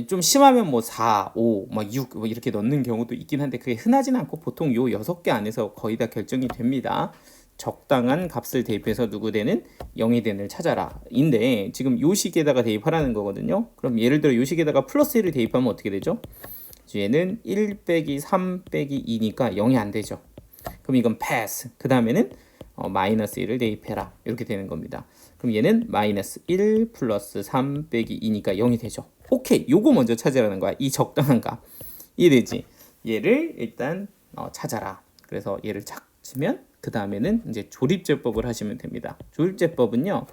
좀 심하면 뭐 4, 5, 막 6, 뭐 이렇게 넣는 경우도 있긴 한데 그게 흔하진 않고 보통 요 6개 안에서 거의 다 결정이 됩니다. 적당한 값을 대입해서 누구 되는 0이 되는 찾아라 인데, 지금 요 식에다가 대입하라는 거거든요. 그럼 예를 들어 요 식에다가 플러스 1을 대입하면 어떻게 되죠? 얘는 1 빼기 3 빼기 2니까 0이 안 되죠. 그럼 이건 패스. 그 다음에는 마이너스 1을 대입해라 이렇게 되는 겁니다. 그럼 얘는 마이너스 1 플러스 3 빼기 2니까 0이 되죠. 오케이, 요거 먼저 찾으라는 거야. 이 적당한 값 이해되지? 얘를 일단 찾아라. 그래서 얘를 찾으면 그 다음에는 이제 조립제법을 하시면 됩니다. 조립제법은요,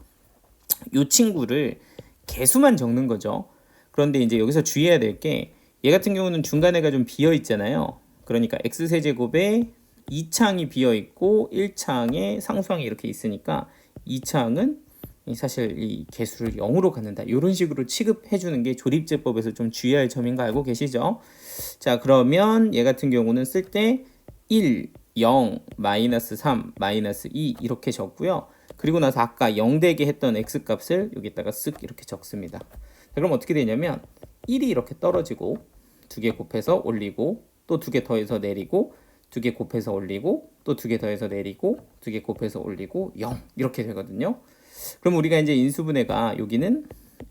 이 친구를 개수만 적는 거죠. 그런데 이제 여기서 주의해야 될 게, 얘 같은 경우는 중간에가 좀 비어 있잖아요. 그러니까 x세제곱에 2창이 비어 있고 1창에 상수항이 이렇게 있으니까 2창은 사실 이 개수를 0으로 갖는다. 이런 식으로 취급해 주는 게 조립제법에서 좀 주의할 점인 거 알고 계시죠? 자, 그러면 얘 같은 경우는 쓸 때 1, 0, 마이너스 3, 마이너스 2 이렇게 적고요. 그리고 나서 아까 0 되게 했던 x값을 여기다가 쓱 이렇게 적습니다. 자, 그럼 어떻게 되냐면 1이 이렇게 떨어지고 2개 곱해서 올리고 또 2개 더해서 내리고 2개 곱해서 올리고 또 2개 더해서 내리고 2개 곱해서 올리고 0 이렇게 되거든요. 그럼 우리가 이제 인수분해가 여기는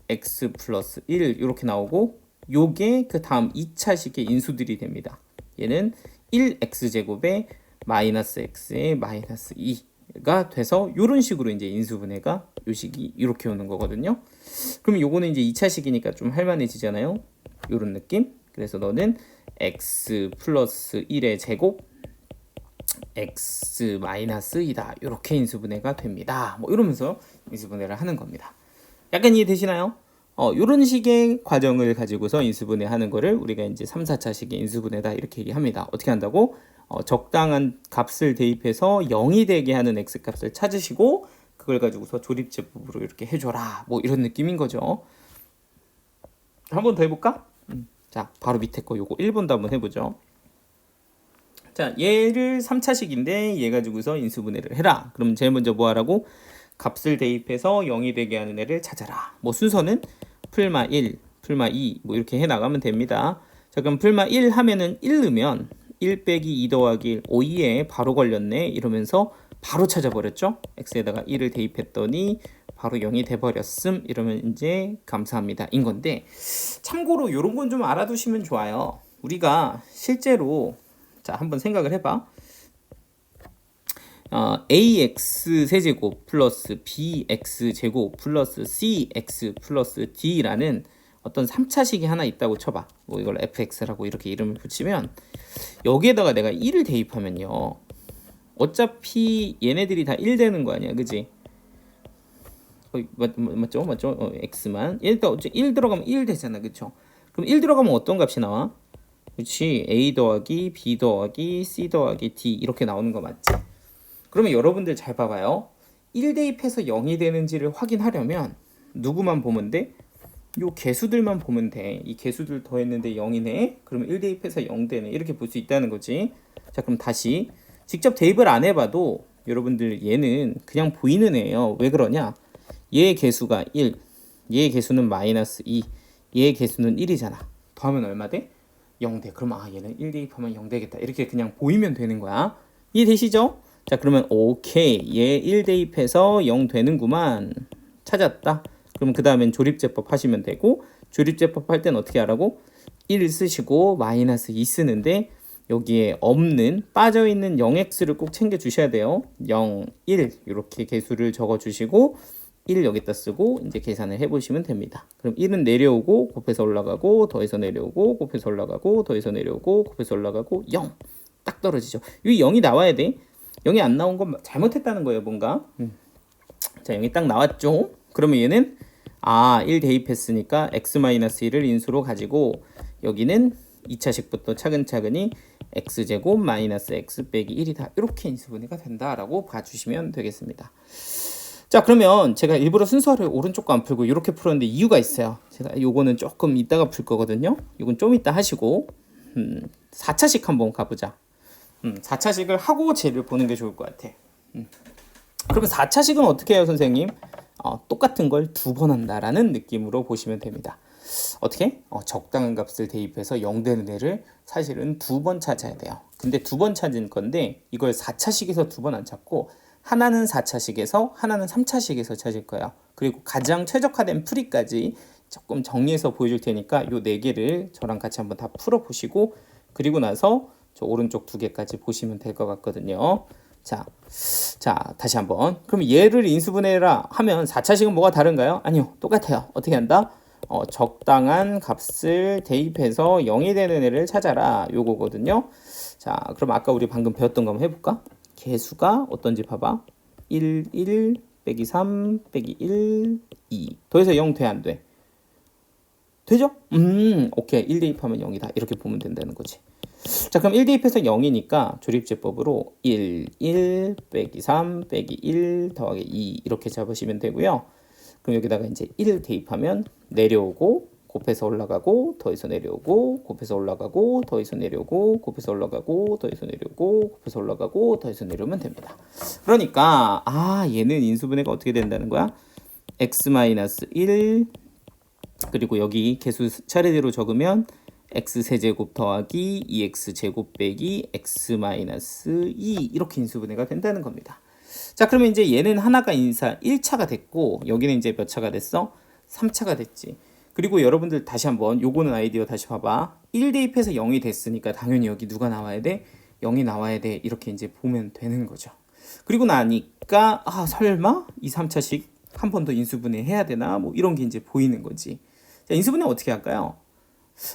x 플러스 1 이렇게 나오고, 요게 그 다음 2차식의 인수들이 됩니다. 얘는 1x제곱에 마이너스 x에 마이너스 2가 돼서 이런 식으로 이제 인수분해가 요 식이 이렇게 오는 거거든요. 그럼 요거는 이제 2차식이니까 좀 할만해지잖아요. 요런 느낌. 그래서 너는 x 플러스 1의 제곱 x 마이너스 2다 이렇게 인수분해가 됩니다. 뭐 이러면서 인수분해를 하는 겁니다. 약간 이해되시나요? 이런 식의 과정을 가지고서 인수분해 하는 거를 우리가 이제 3, 4차식의 인수분해다 이렇게 얘기합니다. 어떻게 한다고? 적당한 값을 대입해서 0이 되게 하는 x값을 찾으시고 그걸 가지고서 조립제법으로 이렇게 해줘라 뭐 이런 느낌인 거죠. 한 번 더 해볼까? 자, 바로 밑에 거 요거 1번도 한번 해보죠. 자, 얘를 3차식인데 얘 가지고서 인수분해를 해라. 그럼 제일 먼저 뭐 하라고? 값을 대입해서 0이 되게 하는 애를 찾아라. 뭐 순서는 풀마 1, 풀마 2 뭐 이렇게 해 나가면 됩니다. 자, 그럼 풀마 1 하면은 1 넣으면 1 빼기 2 더하기 1, 5, 2에 바로 걸렸네 이러면서 바로 찾아버렸죠. x에다가 1을 대입했더니 바로 0이 돼버렸음. 이러면 이제 감사합니다 인 건데, 참고로 이런 건 좀 알아두시면 좋아요. 우리가 실제로 자 한번 생각을 해봐. ax 세제곱 플러스 bx 제곱 플러스 cx 플러스 d라는 어떤 3차식이 하나 있다고 쳐봐. 뭐 이걸 fx라고 이렇게 이름을 붙이면 여기에다가 내가 1을 대입하면요. 어차피 얘네들이 다 1 되는 거 아니야, 그지? 맞죠? x만 일단 1 들어가면 1 되잖아, 그쵸? 그럼 1 들어가면 어떤 값이 나와? 그렇지, a 더하기 b 더하기 c 더하기 d 이렇게 나오는 거 맞지? 그러면 여러분들 잘 봐봐요. 1 대입해서 0이 되는지를 확인하려면 누구만 보면 돼? 요 개수들만 보면 돼. 이 개수들 더했는데 0이네. 그러면 1 대입해서 0 되네. 이렇게 볼 수 있다는 거지. 자, 그럼 다시 직접 대입을 안 해봐도 여러분들 얘는 그냥 보이는 애예요. 왜 그러냐? 얘의 개수가 1, 얘의 개수는 마이너스 2, 얘의 개수는 1이잖아. 더하면 얼마 돼? 0 돼. 그럼 얘는 1 대입하면 0 되겠다. 이렇게 그냥 보이면 되는 거야. 이해되시죠? 자, 그러면 오케이. 얘 1 대입해서 0 되는구만. 찾았다. 그럼 그 다음엔 조립제법 하시면 되고, 조립제법 할 땐 어떻게 하라고? 1 쓰시고 마이너스 2 쓰는데 여기에 없는 빠져있는 0x를 꼭 챙겨 주셔야 돼요. 0, 1 이렇게 개수를 적어 주시고 1 여기다 쓰고 이제 계산을 해보시면 됩니다. 그럼 1은 내려오고 곱해서 올라가고 더해서 내려오고 곱해서 올라가고 더해서 내려오고 곱해서 올라가고 0 딱 떨어지죠. 이 0이 나와야 돼. 0이 안 나온 건 잘못했다는 거예요, 뭔가. 자, 0이 딱 나왔죠. 그러면 얘는 1 대입했으니까 x-1을 인수로 가지고 여기는 2차식부터 차근차근히 x제곱 마이너스 x 빼기 1이다. 이렇게 인수분해가 된다라고 봐주시면 되겠습니다. 자, 그러면 제가 일부러 순서를 오른쪽 거 안 풀고 이렇게 풀었는데 이유가 있어요. 제가 요거는 조금 이따가 풀 거거든요. 이건 좀 이따 하시고 4차식 한번 가보자. 4차식을 하고 쟤를 보는 게 좋을 것 같아. 그러면 4차식은 어떻게 해요, 선생님? 똑같은 걸 2번 한다라는 느낌으로 보시면 됩니다. 어떻게? 적당한 값을 대입해서 0 되는 애를 사실은 2번 찾아야 돼요. 근데 2번 찾은 건데 이걸 4차식에서 2번 안 찾고 하나는 4차식에서 하나는 3차식에서 찾을 거예요. 그리고 가장 최적화된 풀이까지 조금 정리해서 보여줄 테니까 요 4개를 저랑 같이 한번 다 풀어보시고 그리고 나서 저 오른쪽 2개까지 보시면 될 것 같거든요. 자, 다시 한번. 그럼 얘를 인수분해라 하면 4차식은 뭐가 다른가요? 아니요, 똑같아요. 어떻게 한다? 적당한 값을 대입해서 0이 되는 애를 찾아라. 요거거든요. 자, 그럼 아까 우리 방금 배웠던 거 한번 해볼까? 개수가 어떤지 봐봐. 1, 1 빼기 3 빼기 1, 2. 더해서 0 돼, 안 돼? 되죠? 오케이. 1 대입하면 0이다. 이렇게 보면 된다는 거지. 자, 그럼 1 대입해서 0이니까 조립제법으로 1, 1 빼기 3 빼기 1 더하기 2 이렇게 잡으시면 되고요. 그럼 여기다가 이제 1 대입하면 내려오고 곱해서 올라가고 더해서 내려오고 곱해서 올라가고 더해서 내려오고 곱해서 올라가고 더해서 내려오고 곱해서 올라가고 더해서 내려오면 됩니다. 그러니까 얘는 인수분해가 어떻게 된다는 거야? x-1 그리고 여기 개수 차례대로 적으면 x세제곱 더하기 2x제곱 빼기 x-2 이렇게 인수분해가 된다는 겁니다. 자, 그러면 이제 얘는 하나가 1차가 됐고 여기는 이제 몇 차가 됐어? 3차가 됐지. 그리고 여러분들 다시 한번 요거는 아이디어 다시 봐봐. 1 대입해서 0이 됐으니까 당연히 여기 누가 나와야 돼? 0이 나와야 돼. 이렇게 이제 보면 되는 거죠. 그리고 나니까 설마 2, 3차식 한 번 더 인수분해 해야 되나? 뭐 이런 게 이제 보이는 거지. 자, 인수분해 어떻게 할까요?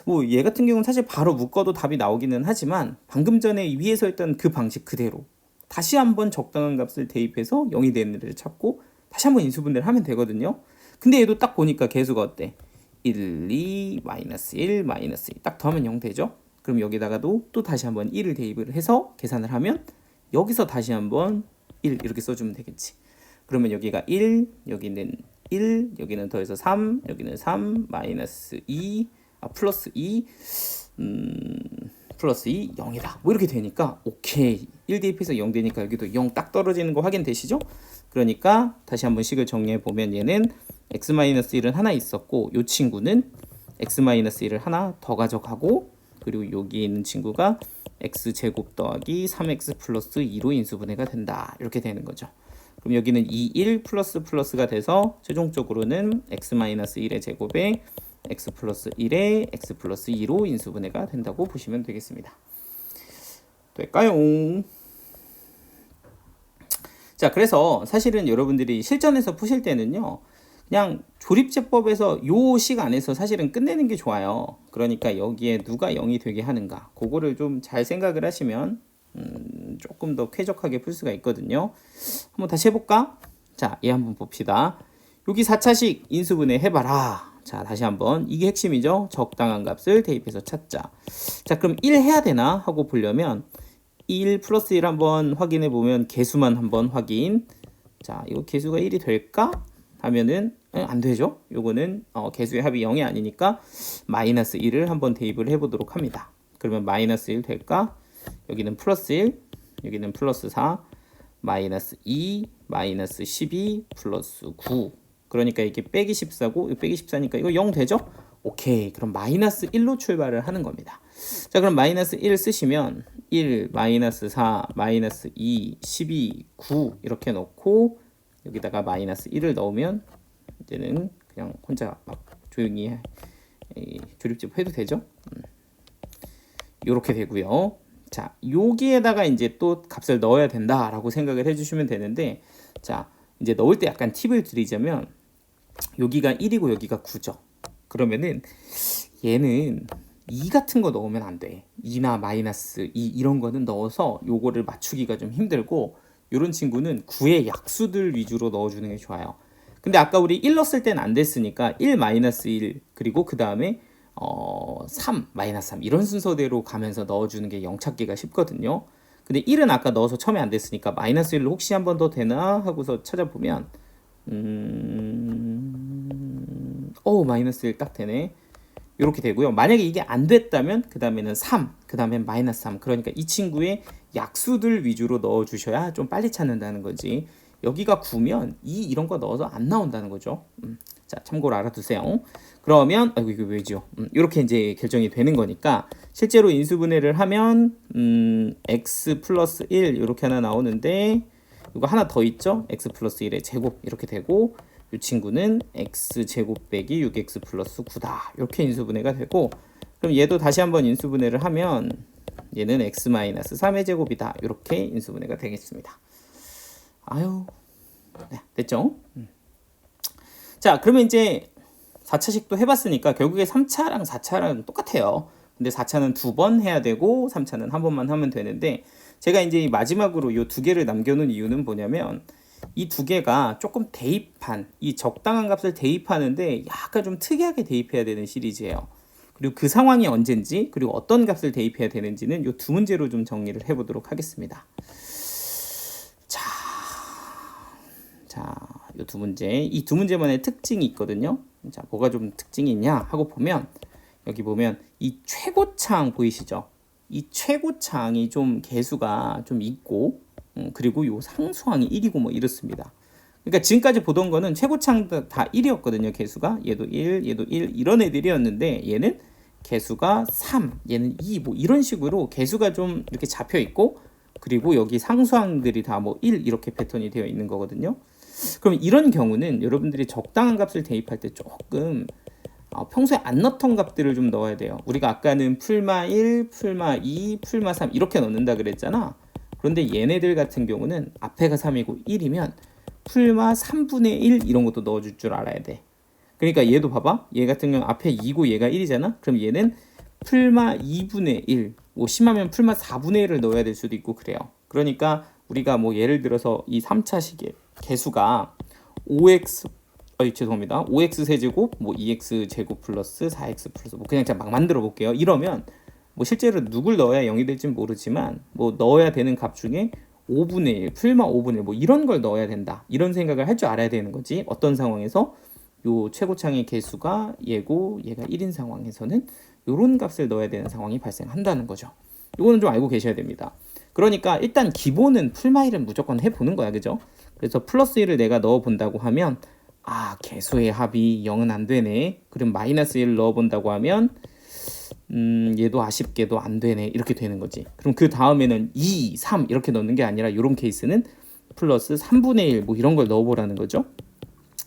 뭐 얘 같은 경우는 사실 바로 묶어도 답이 나오기는 하지만 방금 전에 위에서 했던 그 방식 그대로 다시 한번 적당한 값을 대입해서 0이 되는 애를 찾고 다시 한번 인수분해를 하면 되거든요. 근데 얘도 딱 보니까 개수가 어때? 1, 2, 마이너스 1, 마이너스 2. 딱 더하면 0 되죠? 그럼 여기다가도 또 다시 한번 1을 대입을 해서 계산을 하면 여기서 다시 한번 1 이렇게 써주면 되겠지. 그러면 여기가 1, 여기는 1, 여기는 더해서 3, 여기는 3, 마이너스 2, 플러스 2, 플러스 2, 0이다. 뭐 이렇게 되니까 오케이. 1 대입해서 0 되니까 여기도 0 딱 떨어지는 거 확인되시죠? 그러니까 다시 한번 식을 정리해 보면 얘는 x-1은 하나 있었고 이 친구는 x-1을 하나 더 가져가고 그리고 여기 있는 친구가 x제곱 더하기 3x 플러스 2로 인수분해가 된다. 이렇게 되는 거죠. 그럼 여기는 2, 1 플러스 플러스가 돼서 최종적으로는 x-1의 제곱에 x 플러스 1에 x 플러스 2로 인수분해가 된다고 보시면 되겠습니다. 될까요? 자, 그래서 사실은 여러분들이 실전에서 푸실 때는요. 그냥 조립제법에서 요 시간에서 사실은 끝내는 게 좋아요. 그러니까 여기에 누가 0이 되게 하는가 그거를 좀 잘 생각을 하시면 조금 더 쾌적하게 풀 수가 있거든요. 한번 다시 해볼까? 자, 얘 한번 봅시다. 여기 4차식 인수분해 해봐라. 자, 다시 한번 이게 핵심이죠. 적당한 값을 대입해서 찾자. 자, 그럼 1 해야 되나 하고 보려면 1 플러스 1 한번 확인해 보면 개수만 한번 확인. 자, 이거 개수가 1이 될까? 하면은 안 되죠. 요거는 개수의 합이 0이 아니니까 마이너스 1을 한번 대입을 해보도록 합니다. 그러면 마이너스 1 될까? 여기는 플러스 1, 여기는 플러스 4, 마이너스 2, 마이너스 12, 플러스 9. 그러니까 이게 빼기 14고 이거 빼기 14니까 이거 0 되죠? 오케이. 그럼 마이너스 1로 출발을 하는 겁니다. 자, 그럼 마이너스 1 쓰시면 1, 마이너스 4, 마이너스 2, 12, 9 이렇게 넣고 여기다가 마이너스 1을 넣으면 이제는 그냥 혼자 막 조용히 조립집 해도 되죠? 이렇게 되고요. 자, 여기에다가 이제 또 값을 넣어야 된다라고 생각을 해주시면 되는데, 자, 이제 넣을 때 약간 팁을 드리자면 여기가 1이고 여기가 9죠. 그러면은 얘는 2 같은 거 넣으면 안 돼. 2나 마이너스 2 이런 거는 넣어서 요거를 맞추기가 좀 힘들고 요런 친구는 9의 약수들 위주로 넣어주는 게 좋아요. 근데 아까 우리 1 넣었을 때는 안 됐으니까 1 마이너스 1 그리고 그 다음에 3 마이너스 3 이런 순서대로 가면서 넣어주는 게 0 찾기가 쉽거든요. 근데 1은 아까 넣어서 처음에 안 됐으니까 마이너스 1로 혹시 한 번 더 되나 하고서 찾아보면 마이너스 1 딱 되네. 이렇게 되고요. 만약에 이게 안 됐다면 그 다음에는 3, 그 다음에 마이너스 3. 그러니까 이 친구의 약수들 위주로 넣어주셔야 좀 빨리 찾는다는 거지. 여기가 9면 2 이런 거 넣어서 안 나온다는 거죠. 자, 참고로 알아두세요. 그러면 아이고 이거 왜죠? 이렇게 이제 결정이 되는 거니까 실제로 인수분해를 하면 x 플러스 1 이렇게 하나 나오는데 이거 하나 더 있죠? x 플러스 1의 제곱 이렇게 되고 이 친구는 x 제곱 빼기 6x 플러스 9다. 이렇게 인수분해가 되고 그럼 얘도 다시 한번 인수분해를 하면 얘는 x 마이너스 3의 제곱이다. 이렇게 인수분해가 되겠습니다. 아유, 네, 됐죠? 자, 그러면 이제 4차식도 해봤으니까 결국에 3차랑 4차랑 똑같아요. 근데 4차는 2번 해야 되고 3차는 한 번만 하면 되는데 제가 이제 마지막으로 이 두 개를 남겨놓은 이유는 뭐냐면 이 두 개가 조금 대입한 이 적당한 값을 대입하는데 약간 좀 특이하게 대입해야 되는 시리즈예요. 그리고 그 상황이 언젠지 그리고 어떤 값을 대입해야 되는지는 이 두 문제로 좀 정리를 해보도록 하겠습니다. 자, 이 두 문제, 이 두 문제만의 특징이 있거든요. 자, 뭐가 좀 특징이 있냐 하고 보면 여기 보면 이 최고창 보이시죠? 이 최고창이 좀 개수가 좀 있고 그리고 요 상수항이 1이고 뭐 이렇습니다. 그러니까 지금까지 보던 거는 최고창 다 1이었거든요. 개수가 얘도 1, 얘도 1 이런 애들이었는데 얘는 개수가 3, 얘는 2 뭐 이런 식으로 개수가 좀 이렇게 잡혀 있고 그리고 여기 상수항들이 다 뭐 1 이렇게 패턴이 되어 있는 거거든요. 그럼 이런 경우는 여러분들이 적당한 값을 대입할 때 조금 평소에 안 넣던 값들을 좀 넣어야 돼요. 우리가 아까는 풀마 1, 풀마 2, 풀마 3 이렇게 넣는다 그랬잖아. 그런데 얘네들 같은 경우는 앞에가 3이고 1이면 풀마 3분의 1 이런 것도 넣어줄 줄 알아야 돼. 그러니까 얘도 봐봐. 얘 같은 경우 앞에 2고 얘가 1이잖아. 그럼 얘는 풀마 2분의 1, 뭐 심하면 풀마 4분의 1을 넣어야 될 수도 있고 그래요. 그러니까 우리가 뭐 예를 들어서 이 3차식의 개수가 5x 죄송합니다. 5x 세제곱 뭐 2x 제곱 플러스 4x 플러스 뭐 그냥 제가 막 만들어 볼게요. 이러면 뭐 실제로 누굴 넣어야 0이 될지 모르지만 뭐 넣어야 되는 값 중에 5분의 1, 풀마 5분의 1 뭐 이런 걸 넣어야 된다. 이런 생각을 할 줄 알아야 되는 거지. 어떤 상황에서 요 최고창의 개수가 얘고 얘가 1인 상황에서는 요런 값을 넣어야 되는 상황이 발생한다는 거죠. 이거는 좀 알고 계셔야 됩니다. 그러니까 일단 기본은 풀마 1은 무조건 해보는 거야. 그죠? 그래서 플러스 1을 내가 넣어본다고 하면 개수의 합이 0은 안 되네. 그럼 마이너스 1을 넣어본다고 하면 얘도 아쉽게도 안 되네. 이렇게 되는 거지. 그럼 그 다음에는 2, 3 이렇게 넣는 게 아니라 이런 케이스는 플러스 3분의 1 뭐 이런 걸 넣어보라는 거죠.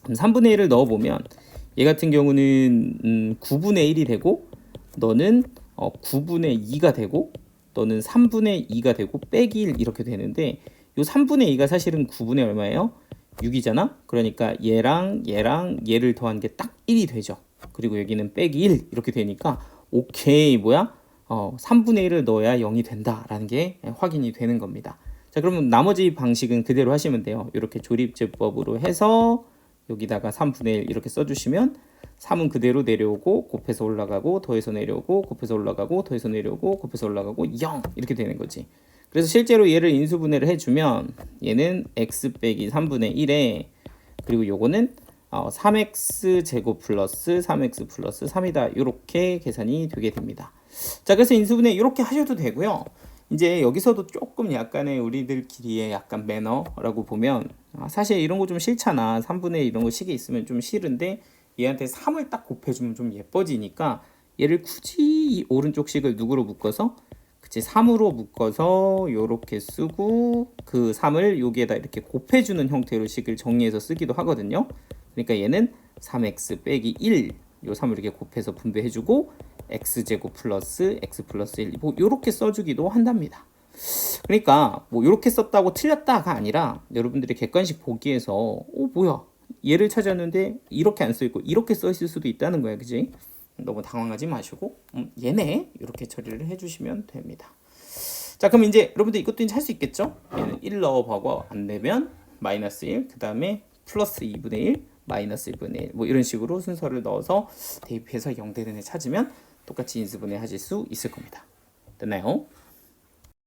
그럼 3분의 1을 넣어보면 얘 같은 경우는 9분의 1이 되고 너는 9분의 2가 되고 너는 3분의 2가 되고 빼기 1 이렇게 되는데 요 3분의 2가 사실은 9분의 얼마예요? 6이잖아. 그러니까 얘랑 얘를 더한 게 딱 1이 되죠. 그리고 여기는 빼기 1 이렇게 되니까 오케이 뭐야? 3분의 1을 넣어야 0이 된다라는 게 확인이 되는 겁니다. 자, 그러면 나머지 방식은 그대로 하시면 돼요. 이렇게 조립제법으로 해서 여기다가 3분의 1 이렇게 써주시면 3은 그대로 내려오고 곱해서 올라가고 더해서 내려오고 곱해서 올라가고 더해서 내려오고 곱해서 올라가고 0 이렇게 되는 거지. 그래서 실제로 얘를 인수분해를 해주면 얘는 x 빼기 3분의 1에 그리고 요거는 3x 제곱 플러스 3x 플러스 3이다 이렇게 계산이 되게 됩니다. 자, 그래서 인수분해 이렇게 하셔도 되고요. 이제 여기서도 조금 약간의 우리들끼리의 약간 매너라고 보면 사실 이런 거 좀 싫잖아. 3분의 1 이런 거 식에 있으면 좀 싫은데 얘한테 3을 딱 곱해주면 좀 예뻐지니까 얘를 굳이 이 오른쪽 식을 누구로 묶어서 그치 3으로 묶어서 요렇게 쓰고 그 3을 여기에다 이렇게 곱해주는 형태로 식을 정리해서 쓰기도 하거든요. 그러니까 얘는 3x 빼기 1 요 3을 이렇게 곱해서 분배해주고 x제곱 플러스 x 플러스 1 뭐 요렇게 써주기도 한답니다. 그러니까 뭐 요렇게 썼다고 틀렸다가 아니라 여러분들이 객관식 보기에서 뭐야 얘를 찾았는데 이렇게 안 써있고 이렇게 써있을 수도 있다는 거야. 그지? 너무 당황하지 마시고 얘네 이렇게 처리를 해주시면 됩니다. 자, 그럼 이제 여러분들 이것도 이제 할 수 있겠죠? 얘는 1 넣어보고 안 되면 마이너스 1 그 다음에 플러스 2분의 1 마이너스 1분의 1 뭐 이런 식으로 순서를 넣어서 대입해서 0 되는 애 찾으면 똑같이 인수분해 하실 수 있을 겁니다. 됐나요?